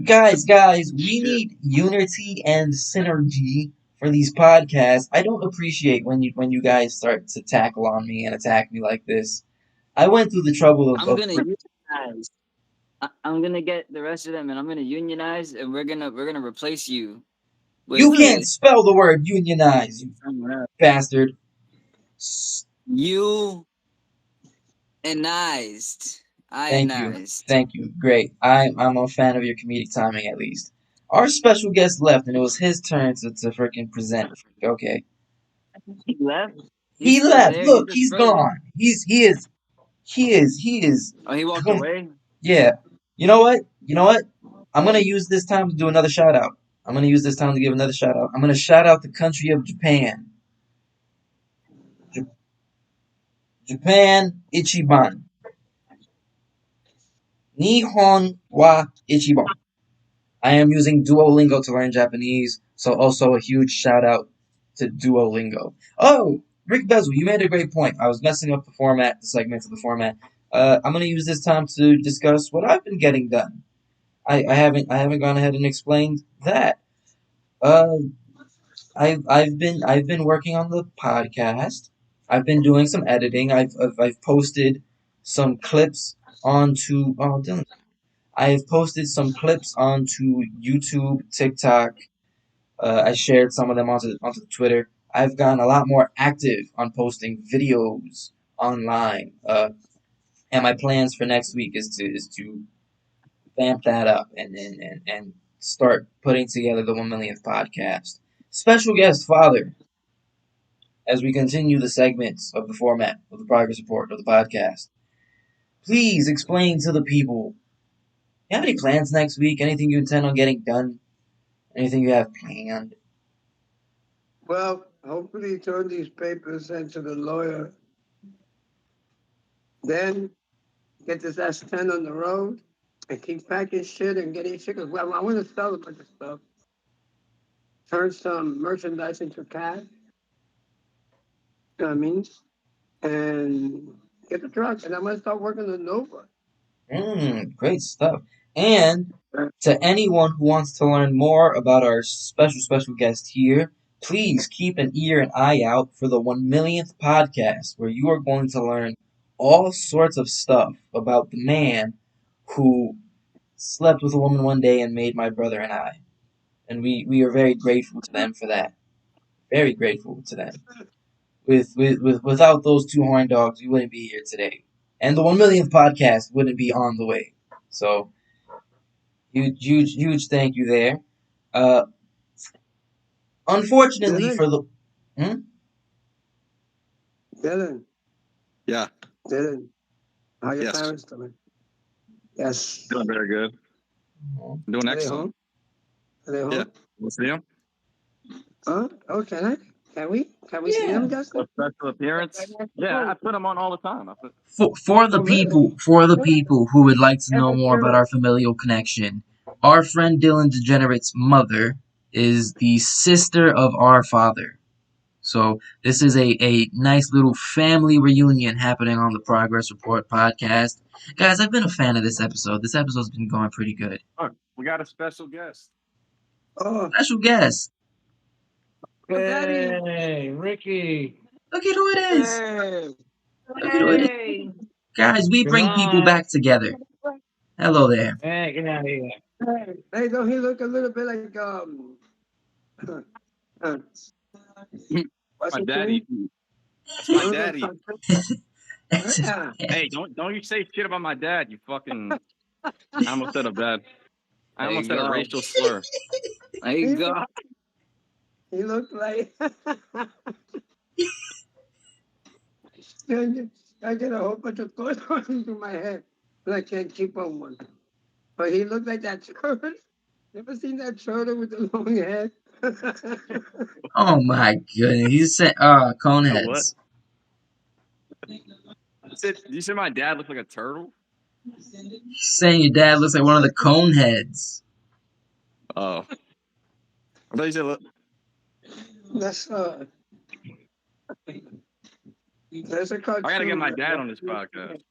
guys, we Shit. need unity and synergy for these podcasts. I don't appreciate when you guys start to tackle on me and attack me like this. I went through the trouble I'm gonna unionize. I'm gonna get the rest of them, and I'm gonna unionize, and we're gonna replace you you with can't spell the word unionize, you someone else. bastard. You Thank you. ionized. Thank you. Great. I'm a fan of your comedic timing at least. Our special guest left and it was his turn to freaking present. Okay. He left. He's He still left. there. He's Look, just he's frozen. gone. He is Oh, he walked away. yeah. You know what? You know what? I'm gonna use this time to do another shout out. I'm gonna use this time to give another shout out. I'm gonna shout out the country of Japan. J- Japan Ichiban. Nihon wa Ichiban. I am using Duolingo to learn Japanese, so also a huge shout out to Duolingo. Oh, Rick Bezel, you made a great point. I was messing up the format, the segments of the format. I'm gonna use this time to discuss what I've been getting done. I haven't gone ahead and explained that. Uh, I've been working on the podcast. I've been doing some editing. I've posted some clips onto Dylan. I have posted some clips onto YouTube, TikTok. I shared some of them onto Twitter. I've gotten a lot more active on posting videos online. And my plans for next week is to vamp that up and start putting together the 1 millionth podcast. Special guest father, as we continue the segments of the format of the progress report of the podcast. Please explain to the people. You have any plans next week? Anything you intend on getting done? Anything you have planned? Well, hopefully turn these papers into the lawyer. Then get this S10 on the road and keep packing shit and getting shit. Well, I want to sell a bunch of stuff. Turn some merchandise into cash. You know what I mean? And get the truck. And I'm going to start working on Nova. Great stuff. And to anyone who wants to learn more about our special guest here, please keep an ear and eye out for the 1 millionth podcast, where you are going to learn all sorts of stuff about the man who slept with a woman one day and made my brother and I. And we are very grateful to them for that. Very grateful to them. Without those two horn dogs, we wouldn't be here today. And the 1 millionth podcast wouldn't be on the way. So huge thank you there. Uh, unfortunately Dylan? for the Dylan. Yeah. Dylan. How your Yes. parents doing? Yes. Doing very good. Doing Are they excellent. home? Are they home? Yeah. We'll see him. Huh? Oh, can I? Can we? Can we see them, Justin? A special appearance. Yeah, I put him on all the time. for the Oh, really? people who would like to know more about our familial connection, our friend Dylan Degenerate's mother is the sister of our father. So this is a nice little family reunion happening on the Progress Report podcast. Guys, I've been a fan of this episode. This episode's been going pretty good. Oh, we got a special guest. Oh, Special guest. Daddy. Hey, Ricky. Look at who it is. Hey. Look at who it is. Hey. Guys, we bring people back together. Hello there. Hey, get out of here. Hey, don't he look a little bit like what's My his daddy. name? That's my daddy. Yeah. Hey, don't you say shit about my dad, you fucking. I almost said a bad. I almost said a racial slur. There you go. He looked like I get a whole bunch of thoughts running through my head, but I can't keep on one. But he looked like that turtle. Ever seen that turtle with the long head? Oh my goodness. He's saying, Coneheads. You said my dad looked like a turtle? He's saying your dad looks like one of the Coneheads. Oh. I thought you said, That's a cartoon. I gotta get my dad on this podcast.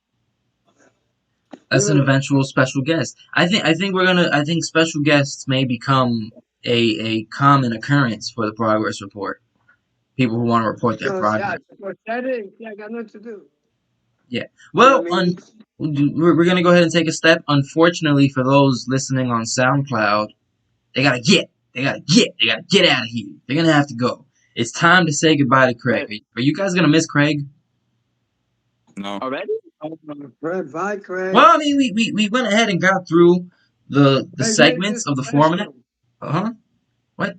That's an eventual special guest. I think special guests may become a common occurrence for the progress report. People who want to report their progress. Yeah, I got nothing to do. Yeah. Well, You know what I mean? we're gonna go ahead and take a step. Unfortunately, for those listening on SoundCloud, they gotta get out of here. They're gonna have to go. It's time to say goodbye to Craig. Are you guys gonna miss Craig? No. Already? Fred, bye, Craig. Well, I mean, we went ahead and got through the Craig made segments this of the special. format. What?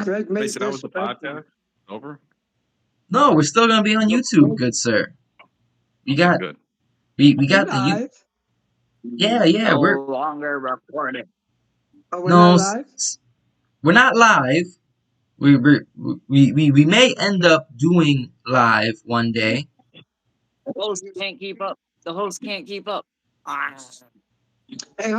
Craig made They said I this was the special. podcast. Over? No, we're still gonna be on YouTube, good sir. We got Good. we got the live. yeah No we're longer recording. Oh, we're no not live? we're not live. We may end up doing live one day. The host can't keep up. The host can't keep up. Ah. Hey,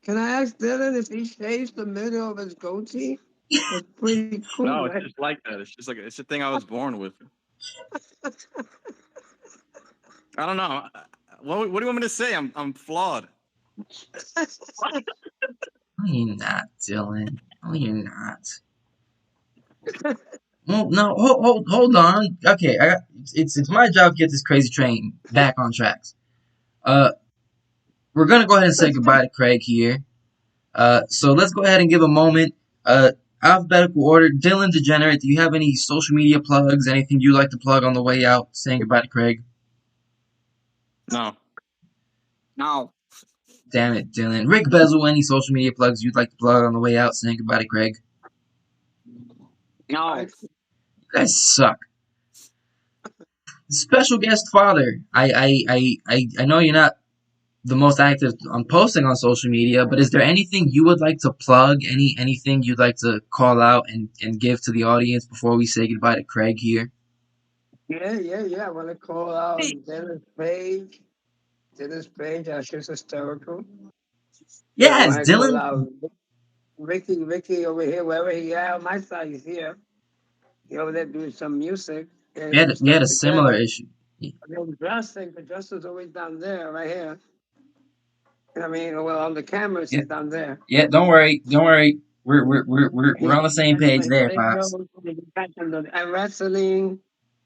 can I ask Dylan if he shaves the middle of his goatee? That's pretty cool. No, right? it's just like that. It's just like it's a thing I was born with. I don't know. What do you want me to say? I'm flawed. No, you're not, Dylan. No, you're not. Well, no, hold on. Okay, it's my job to get this crazy train back on tracks. Uh, we're gonna go ahead and say goodbye to Craig here. So let's go ahead and give a moment. Uh, Alphabetical order. Dylan Degenerate, do you have any social media plugs? Anything you'd like to plug on the way out? Saying goodbye to Craig. No. No. Damn it, Dylan. Rick Bezel, any social media plugs you'd like to plug on the way out? Saying goodbye to Craig. No. You guys suck. Special guest father. I know you're not the most active on posting on social media, but is there anything you would like to plug? Anything you'd like to call out and give to the audience before we say goodbye to Craig here? Yeah. I want to call out Dennis Page. Dennis Page, she's hysterical. And I Yes, want to call Dylan. out Ricky over here, wherever he at on my side, he's here. He over there doing some music, getting some We had stuff a similar together. issue. And then Justin, but Justin's always down there, right here. I mean, well, on the cameras, Yeah, he's down there. yeah. Don't worry, don't worry. We're on the same page there, They pops. go to get back in the wrestling.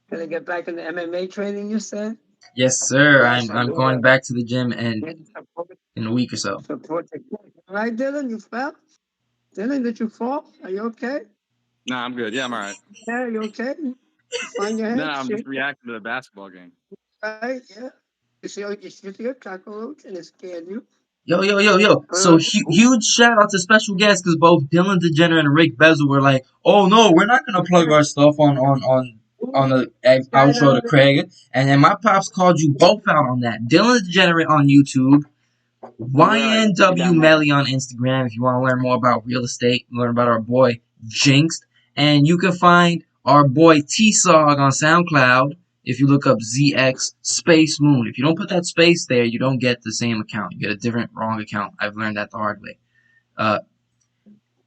Can they get back in the MMA training? You said Yes, sir. yes. I I'm do going that. back to the gym and And in a week or so. support the kid. All right, Dylan, you fell. Dylan, did you fall? Are you okay? No, I'm good. Yeah, I'm all right. Yeah, you okay? You find your No, head, I'm just shit. reacting to the basketball game. Right? Yeah. You see a cockroach and it scared you. Yo. So huge shout out to special guests because both Dylan Degenerate and Rick Bezel were like, "Oh no, we're not gonna plug our stuff on the outro to Craig." And then my pops called you both out on that. Dylan Degenerate on YouTube, Right. YNW Melly on Instagram if you want to learn more about real estate, learn about our boy Jinxed. And you can find our boy T-Sog on SoundCloud if you look up ZX Space Moon. If you don't put that space there, you don't get the same account. You get a different wrong account. I've learned that the hard way. Uh,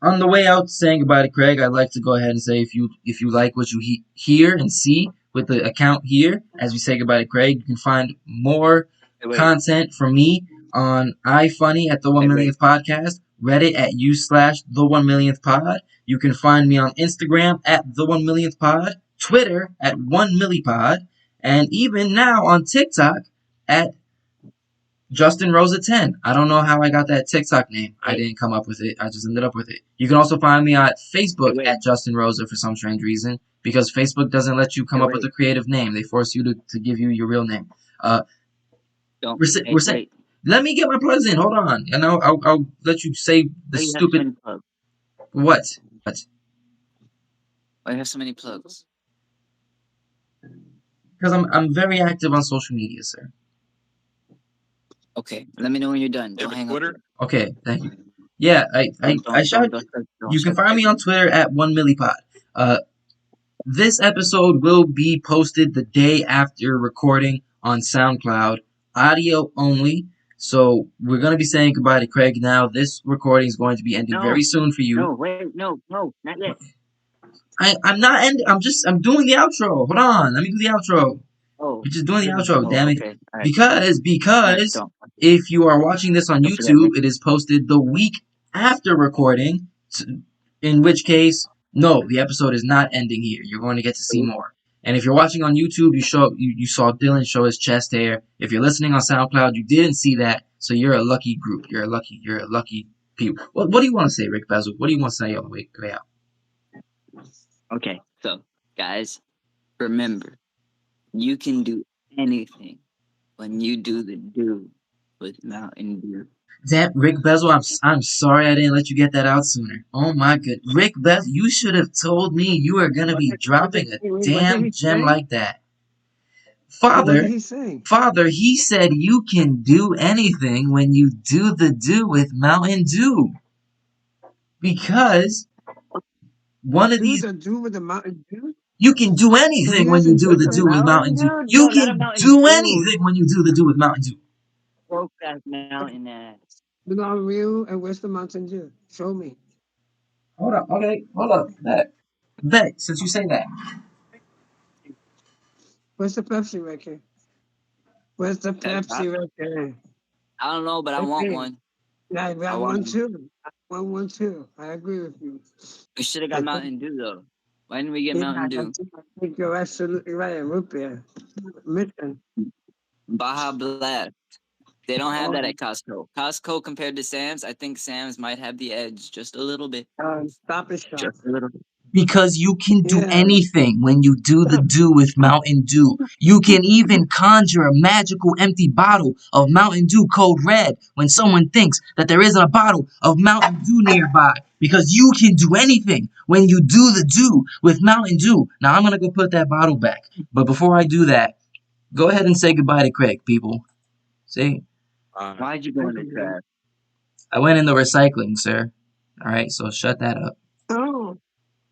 on the way out saying goodbye to Craig, I'd like to go ahead and say if you like what you hear and see with the account here, as we say goodbye to Craig, you can find more Wait. content from me on iFunny at the 1 millionth podcast, Reddit at u/the 1 millionth pod. You can find me on Instagram at the 1 millionth pod, Twitter at 1 millipod, and even now on TikTok at Justin Rosa 10. I don't know how I got that TikTok name. I didn't come up with it. I just ended up with it. You can also find me at Facebook Wait. at Justin Rosa for some strange reason because Facebook doesn't let you come up with a creative name. They force you to give you your real name. Don't. We're saying. Let me get my plugs in. Hold on, and I'll let you say the Why you have so stupid many plugs? what. Why you have so many plugs? Because I'm very active on social media, sir. Okay, let me know when you're done. You Don't have a hang up. Twitter? Okay, thank you. Yeah, I shot. You can find me on Twitter at 1 millipod. This episode will be posted the day after recording on SoundCloud, audio only. So we're gonna be saying goodbye to Craig now. This recording is going to be ending very soon for you. No, wait, no, not yet. I'm not ending. I'm doing the outro. Hold on, let me do the outro. Oh, We're just doing the outro, damn it. okay. All right. Because Don't. if you are watching this on Don't forget me. YouTube, it is posted the week after recording. In which case, no, the episode is not ending here. You're going to get to see more. And if you're watching on YouTube, you saw Dylan show his chest hair. If you're listening on SoundCloud, you didn't see that, so you're a lucky group. You're a lucky people. What do you want to say, Rick Bezel? What do you want to say on the way out? Okay, so guys, remember, you can do anything when you do the do with Mountain Dew. Damn, Rick Bezel, I'm sorry I didn't let you get that out sooner. Oh my good, Rick Bezel, you should have told me you were gonna be dropping a damn gem like that. What did Father, he say? he said you can do anything when you do the do with Mountain Dew. Because one of these, Do the do with the Mountain Dew? you can do So anything he when you doesn't do drink the the do with Mountain Mountain Dew. Dew? You No, not a can Mountain do Dew. anything when you do the do with Mountain Dew. Broke that mountain ass. You know, I'm real, and where's the Mountain Dew? Show me. Hold up, okay, hold up. Bet, since you say that. Where's the Pepsi right here? Where's the Pepsi right there? I don't know, but I want one. Yeah, I I got want one one. too. I want one too. I agree with you. We should have got Mountain Dew though. Why didn't we get Yeah, Mountain Dew? I think you're absolutely right. Root beer. Mission. Baja Blast. They don't have Oh, that at Costco. Costco compared to Sam's, I think Sam's might have the edge just a little bit. Stop and shop. Just a little bit. Because you can do Yeah. anything when you do the do with Mountain Dew. You can even conjure a magical empty bottle of Mountain Dew code red when someone thinks that there isn't a bottle of Mountain Dew nearby. Because you can do anything when you do the do with Mountain Dew. Now I'm gonna go put that bottle back. But before I do that, go ahead and say goodbye to Craig, people. See, Why'd you go in the trash? I went in the recycling, sir. Alright, so shut that up. Oh.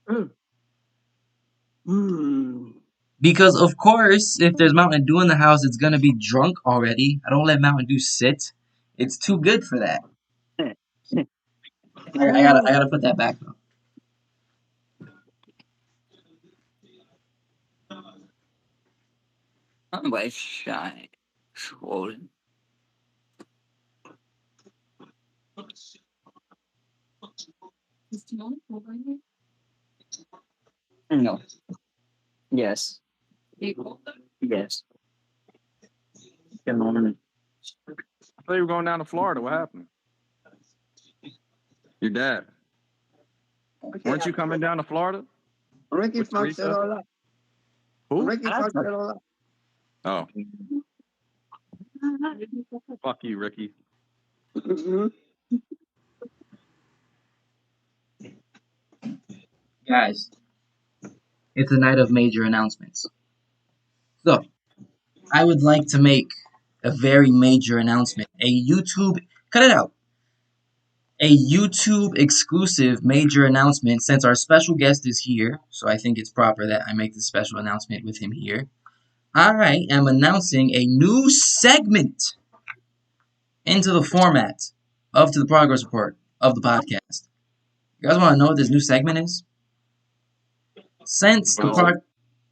Mm. Mm. Because of course, if there's Mountain Dew in the house, it's gonna be drunk already. I don't let Mountain Dew sit. It's too good for that. I gotta put that back though. My wife's shy. Swollen. No. Yes. Yes. Good morning. I thought you were going down to Florida. What happened? Your dad. Weren't you coming down to Florida? Ricky With fucked it Teresa? all up. Who? Ricky fucked it all up. Oh, fuck you, Ricky. Mm-hmm. Guys, it's a night of major announcements. So, I would like to make a very major announcement. Cut it out. A YouTube exclusive major announcement since our special guest is here. So I think it's proper that I make this special announcement with him here. I am announcing a new segment into the format of To the Progress Report of the podcast. You guys want to know what this new segment is? Since the What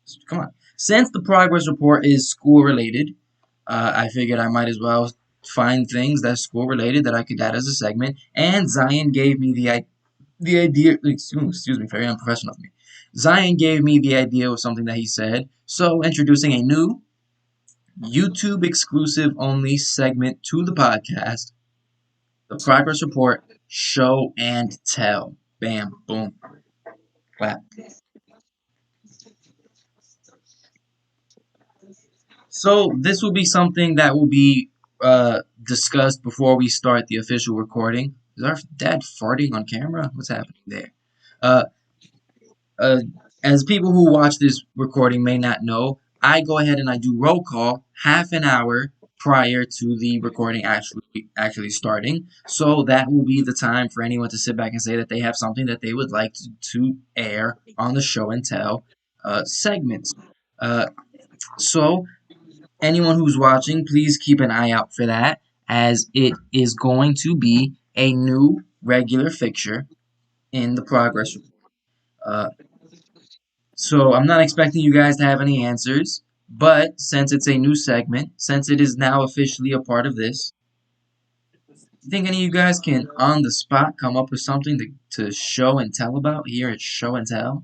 is it? Since the Progress Report is school related, I figured I might as well find things that's school related that I could add as a segment. And Zion gave me the idea. Excuse me, very unprofessional of me. Zion gave me the idea of something that he said. So introducing a new YouTube exclusive only segment to the podcast, the Progress Report Show and Tell. Bam, boom, clap. So this will be something that will be discussed before we start the official recording. Is our dad farting on camera? What's happening there? Uh, uh, as people who watch this recording may not know, I go ahead and I do roll call half an hour prior to the recording actually starting. So that will be the time for anyone to sit back and say that they have something that they would like to air on the show and tell segments. Uh, so anyone who's watching, please keep an eye out for that, as it is going to be a new regular fixture in the progress report. Uh, so I'm not expecting you guys to have any answers, but since it's a new segment, since it is now officially a part of this, you think any of you guys can on the spot come up with something to show and tell about here at Show and Tell?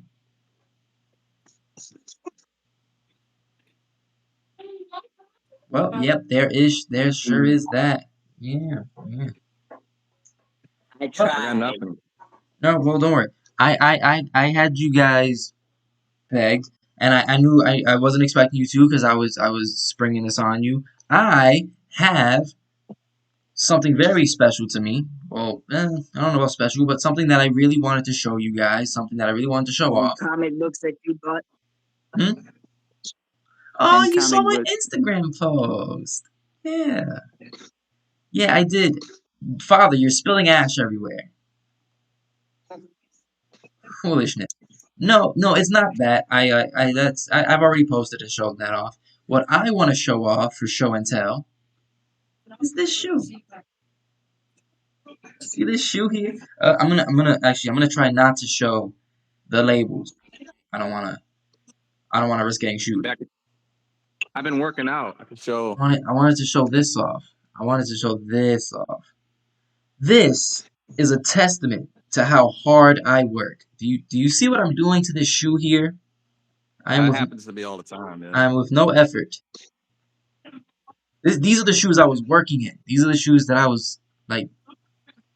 Well, yep, there sure is that. Yeah, yeah. I I got tried. nothing. No, well, don't worry. I had you guys pegged, and I knew I wasn't expecting you to because I was springing this on you. I have something very special to me. Well, I don't know about special, but something that I really wanted to show you guys, something that I really wanted to show Them off. comic books that you bought. Hmm? Oh, Them you saw comic my books. Instagram post. Yeah, yeah, I did. Father, you're spilling ash everywhere. Foolishness. No, no, it's not that. I've already posted and shown that off. What I want to show off for show and tell is this shoe. See this shoe here? I'm gonna try not to show the labels. I don't wanna, I don't wanna risk getting sued. Back. I've been working out. I could show. I wanted to show this off. I wanted to show this off. This is a testament to how hard I work. Do you see what I'm doing to this shoe here? I am That with happens to me all the time, I man. am with no effort. These are the shoes I was working in. These are the shoes that I was like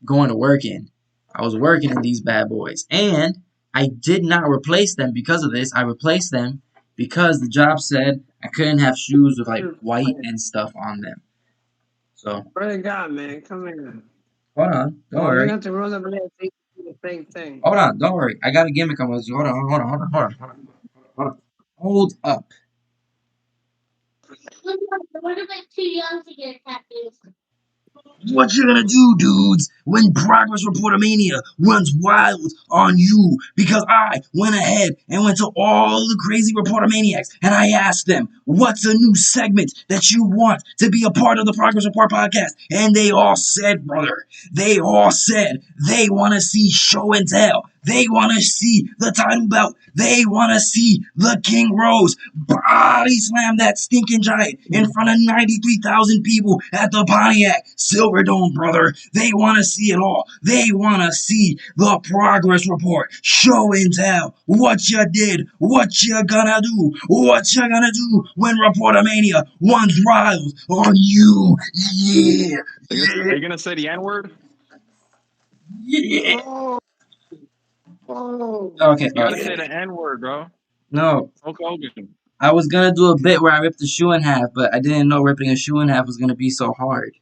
going to work in. I was working in these bad boys. And I did not replace them because of this. I replaced them because the job said I couldn't have shoes with like white and stuff on them. So What you got, man? Come here. hold on, don't Well, you're worry. gonna have to run over there and see the same thing. Hold on, don't worry. I got a gimmick on this. Hold on. Hold up. What you gonna do, dudes, when Progress Reporter Mania runs wild on you? Because I went ahead and went to all the crazy Reporter Maniacs and I asked them, what's a new segment that you want to be a part of the Progress Report podcast? And they all said, brother, they all said they want to see show and tell. They want to see the title belt. They want to see the King Rose body slam that stinking giant in front of 93,000 people at the Pontiac Silverdome, brother. They want to see it all. They want to see the progress report. Show and tell what you did, what you gonna do, what you gonna do when Reporter Mania runs wild on you. Yeah, Are yeah, you gonna say the N word? yeah. Oh, oh. Okay, You gotta okay. say the N word, bro. No, Hulk Hogan. I was gonna do a bit where I ripped the shoe in half, but I didn't know ripping a shoe in half was gonna be so hard.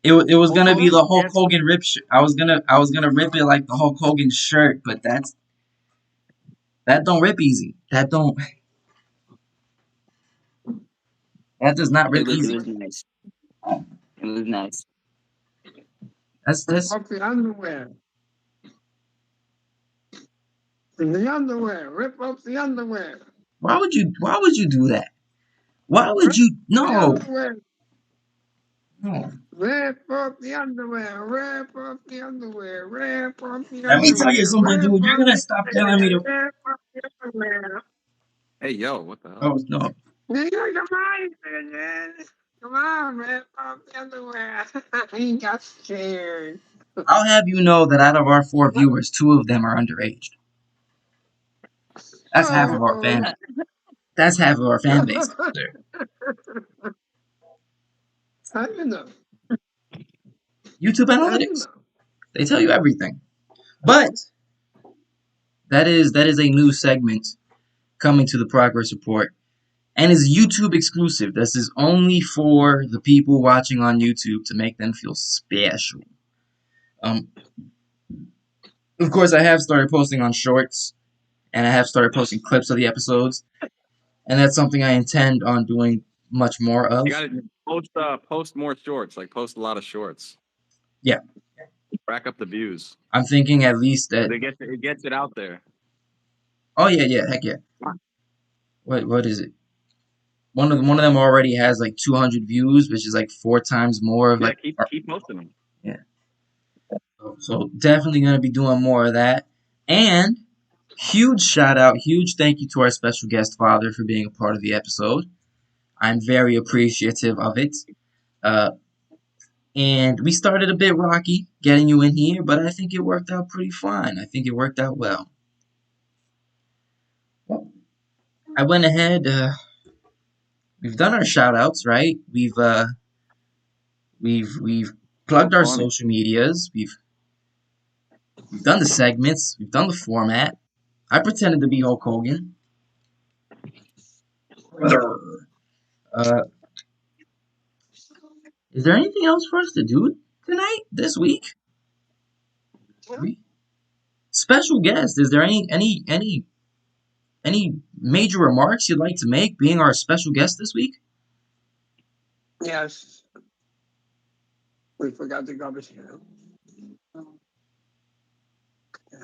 It was Hulk gonna be Hogan? the Hulk Hogan rip. I was gonna rip it like the Hulk Hogan shirt, but that don't rip easy. That does not It rip was it easy. was nice. It was nice. That's Off the underwear. The underwear. Rip up the underwear. why would you do that? Why would Rip you the no underwear. no? Rip up the underwear. Rip up the underwear. Rip up the Let me tell you underwear. something, Rip dude. You're up gonna the stop telling me underwear. to. Rip up the underwear. Hey, yo, what the hell? Oh no. Nigga, come on, man. Come on, rip up the underwear. He got scared. I'll have you know that out of our 4 viewers, 2 of them are underage. That's half of our Oh. fan. That's half of our fan base, sir. How you know? YouTube How you analytics. know? They tell you everything. But that is a new segment coming to the progress report and is YouTube exclusive. This is only for the people watching on YouTube to make them feel special. Um, of course, I have started posting on Shorts and I have started posting clips of the episodes, and that's something I intend on doing much more of. You gotta post more shorts. Like post a lot of shorts. Yeah, Rack up the views. I'm thinking at least that. It gets it out there. Oh yeah, heck yeah. What is it? One of them already has like 200 views, which is like 4 times more of Yeah, like. keep posting them. Yeah. So definitely gonna be doing more of that. And huge shout out, huge thank you to our special guest father for being a part of the episode. I'm very appreciative of it. Uh, and we started a bit rocky getting you in here, but I think it worked out pretty fine. I think it worked out well. Well, I went ahead. We've done our shout outs, right? We've So plugged our funny. social medias. We've done the segments. We've done the format. I pretended to be Hulk Hogan. Uh, is there anything else for us to do tonight, this week? Special guest. Is there any major remarks you'd like to make, being our special guest this week? Yes. We forgot the garbage can. Yeah.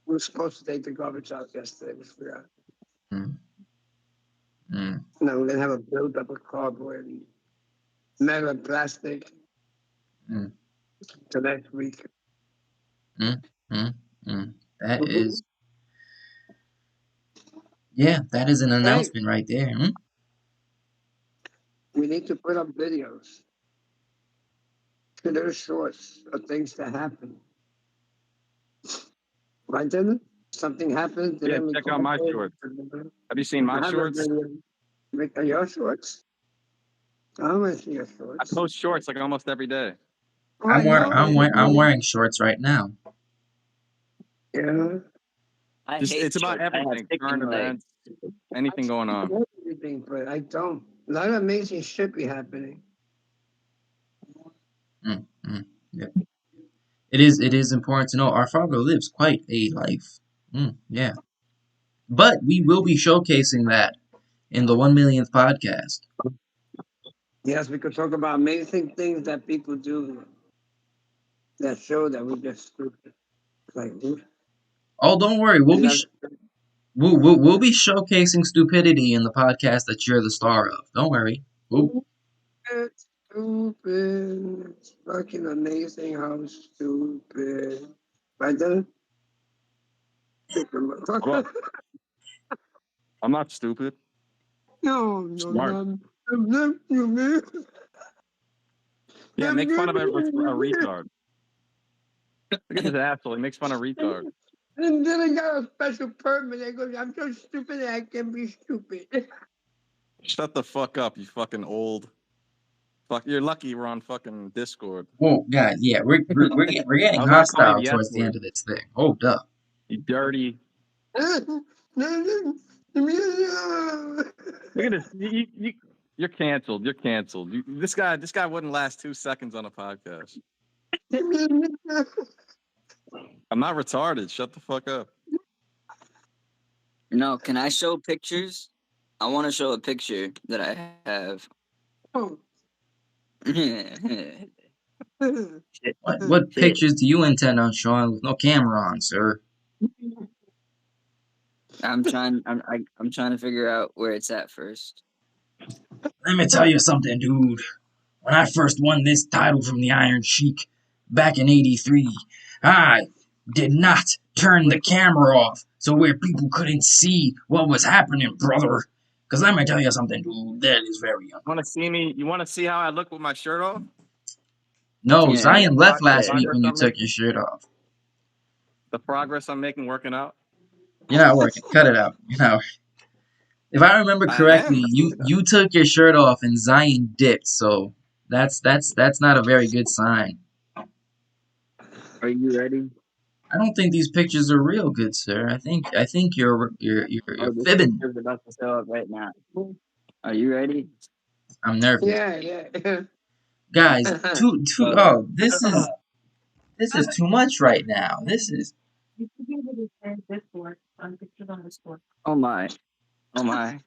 We were supposed to take the garbage out yesterday. We forgot. Mm, mm, No, we're gonna have a build-up of cardboard and metal and plastic mm, to next week. mm, mm, mm. That is, yeah, that is an Hey, announcement right there. Hmm? we need to put up videos. to those shorts of things that happen. Right then, something happens. Yeah, Then we check call out my it. shorts. Have you seen my I have a shorts? video. Are your shorts? I want to see your I shorts. post shorts like almost every day. Oh, I know. I'm wearing shorts right now. Yeah. I Just hate it's about shorts. I have everything, current thickened legs. events, anything going I on. know everything, but I don't. A lot of amazing shit be happening. Mm, yep. It is important to know our father lives quite a life. Yeah. But we will be showcasing that in the 1 millionth podcast. Yes, we could talk about amazing things that people do that show that we're just stupid. Like, dude. Oh, don't worry. We'll And be that's we'll be showcasing stupidity in the podcast that you're the star of. Don't worry. We'll, stupid, stupid. It's fucking amazing how stupid. Right then? Well, I'm not stupid. No, Smart. I'm not stupid. Yeah, I'm make fun of a not retard. Look at this asshole. He makes fun of retard. And then I got a special permit. I go, I'm so stupid that I can be stupid. Shut the fuck up, you fucking old. Fuck, you're lucky we're on fucking Discord. whoa, guys. Yeah, we're I getting was gonna call you hostile the S towards the word. end of this thing. Hold up. You dirty. Look at this. You're canceled. You're canceled. This guy wouldn't last 2 seconds on a podcast. I'm not retarded. Shut the fuck up. No, can I show pictures? I want to show a picture that I have. What pictures do you intend on showing with no camera on, sir? I'm trying to figure out where it's at first. Let me tell you something, dude. When I first won this title from the Iron Sheik back in '83, I did not turn the camera off so where people couldn't see what was happening, brother. Because let me tell you something, dude. That is very You want to see me? You want to see how I look with my shirt off? No, Yeah. Zion left last Yeah. week when you I'm took making? your shirt off. The progress I'm making working out. You're not working. Cut it out. You know. If I remember I correctly, am. you took your shirt off and Zion dipped, so that's not a very good sign. Are you ready? I don't think these pictures are real, good sir. I think you're Oh, this fibbing. picture's about to show up right now. Are you ready? I'm nervous, yeah. guys. Oh, this is too much right now. This is Oh my. Oh my.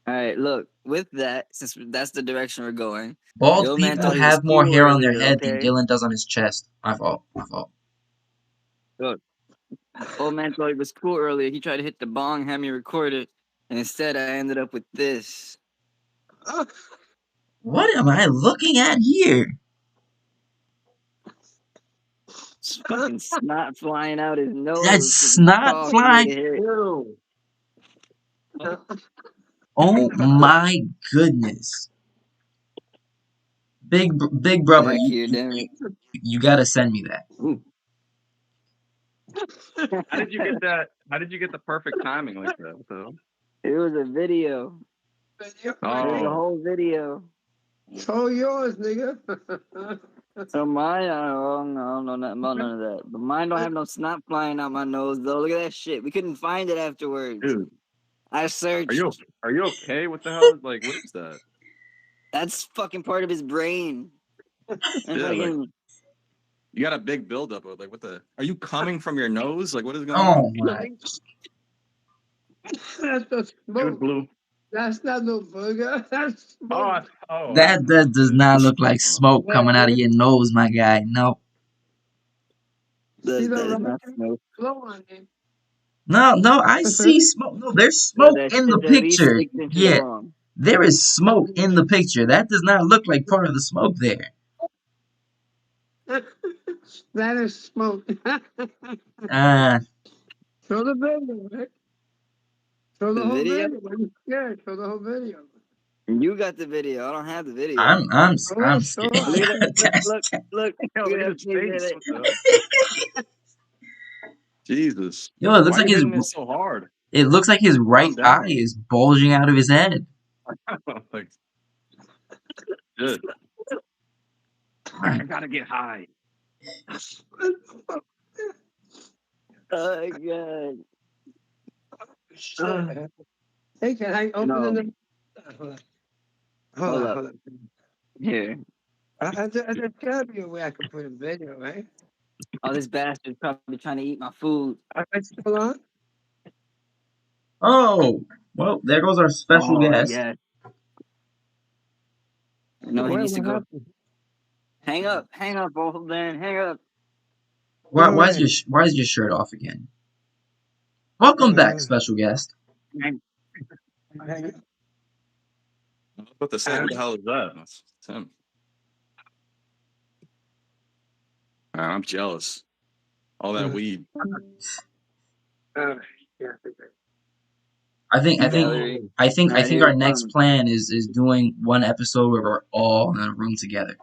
All right, look, with that, since that's the direction we're going, the bald old man people thought he was have more cool hair on their earlier, head than okay? Gillen does on his chest. My fault. My fault. Look, old man thought he was cool earlier. He tried to hit the bong, had me record it, and instead I ended up with this. What am I looking at here? It's fucking snot flying out his That's nose because he snot coughed. You flying. could hear it. Ew. Oh my goodness. Big brother, Back you, here, you damn it. you gotta send me that. How did you get that? How did you get the perfect timing like that? So, It was a video. It was a oh, whole video. It's all yours, nigga. So mine, I don't know nothing about none of that. But mine don't have no snot flying out my nose though. Look at that shit. We couldn't find it afterwards. dude, I are searched. you okay? What the hell? Like, what is that? That's fucking part of his brain. And Yeah, like fucking you got a big buildup of like, what the? Are you coming from your nose? Like, what is going Oh on? my. That's the It was smoke. blue. That's not no burger. That's smoke. That does not look like smoke coming out of your nose, my guy. No. See that the is not right smoke. flow on it. No, I see smoke. No, there's Bro, smoke that in the shit's at least picture. 6 inches Yeah, long. there is smoke in the picture. That does not look like part of the smoke there. That is smoke. Uh, Show the video, Rick. Show the The whole video? video. Are you scared? Show the whole video. You got the video. I don't have the video. I'm scared. Look Look at that. Look, look. Yo, Look look at at his face. that. What the- Jesus. Yo, it looks Why are like you hitting this so hard? his right Calm down. eye is bulging out of his head. Like, good. I gotta get high. Oh my god. Shit. Hey, can I open No. the? Hold on. Here. There's gotta be a way I can put a video, right? Oh, this bastard's probably trying to eat my food. I still on? Oh, well, there goes our special Oh, guest. yeah. No, he Where needs to what go. happened? Hang up, old man. Hang up. Why is your shirt off again? Welcome back, special guest. What the say? Who the hell is that? That's him. I'm jealous. All that weed. I think Gallery. our next plan is doing one episode where we're all in a room together.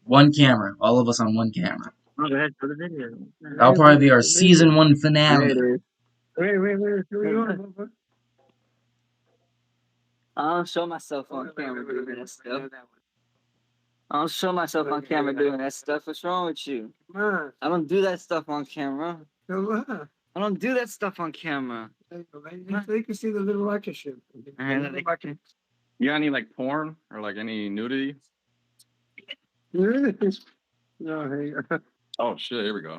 One camera, all of us on one camera. That'll probably be our season 1 finale. Wait. Who you on? I don't show myself on camera doing that stuff. I don't show myself on camera doing that stuff. What's wrong with you? I don't do that stuff on camera. I don't do that stuff on camera. So you can see the little rocket ship. You got any like porn or like any nudity? No, hey. Oh shit! Here we go.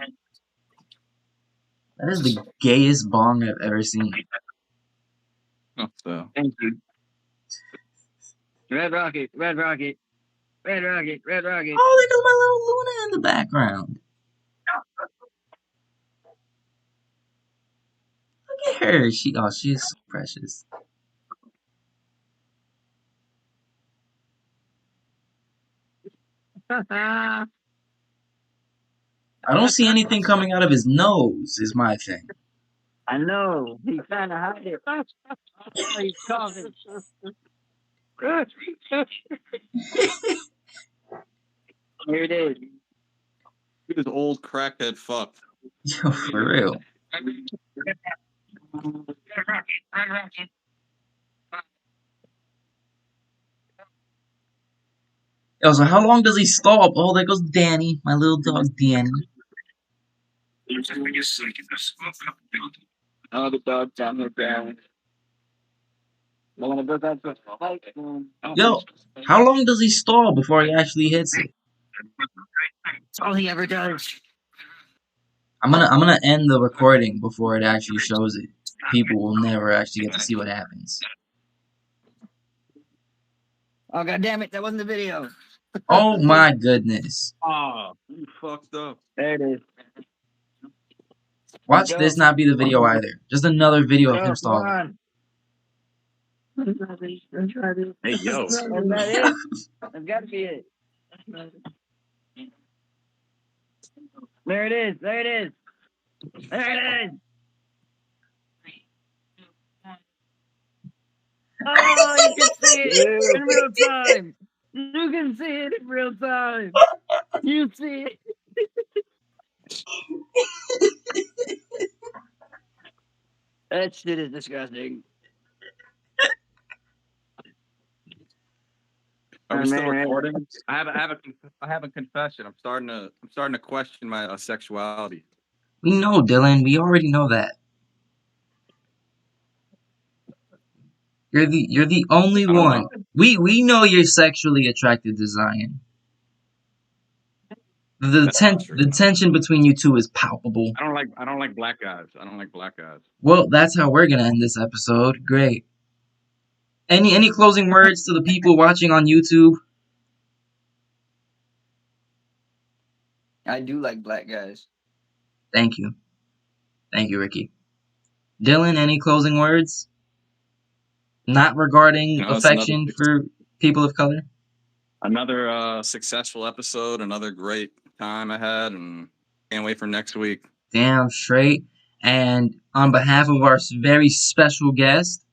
That is the gayest bong I've ever seen. So Thank you. Red Rocket. Oh, there goes my little Luna in the background. Look at her. She is so precious. I don't see anything coming out of his nose, is my thing. I know. He's trying to hide it. He's coughing. Here it is. look at this old crackhead fuck. Yo, for real. Yo, so how long does he stall? Oh, there goes Danny, my little dog Danny. Oh, the dog down the ground. Yo, how long does he stall before he actually hits it? That's all he ever does. I'm gonna end the recording before it actually shows it. People will never actually get to see what happens. Oh, god damn it, that wasn't the video. Oh my goodness. Oh, you fucked up. There it is. Watch this not be the video either. Just another video of him stalling. Hey yo. That's not it. That's got to be it. There it is. There it is. There it is. Oh, you can see it in real time. You can see it in real time. You see it. That shit is disgusting. Are we Oh, still man. recording? I have a confession. I'm starting to question my sexuality. We know, Dylan. We already know that. You're the only I don't one. know. We know you're sexually attracted to Zion. That's not true. The tension between you two is palpable. I don't like black guys. I don't like black guys. Well, that's how we're gonna end this episode. Great. Any closing words to the people watching on YouTube? I do like black guys. Thank you, Ricky. Dylan, any closing words? Not regarding No, it's affection for people of color? Another successful episode, another great time I had, and can't wait for next week. Damn straight. And on behalf of our very special guest,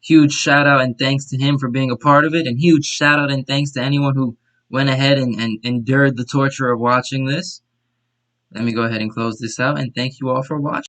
Huge shout out and thanks to him for being a part of it, and huge shout out and thanks to anyone who went ahead and endured the torture of watching this. Let me go ahead and close this out, and thank you all for watching.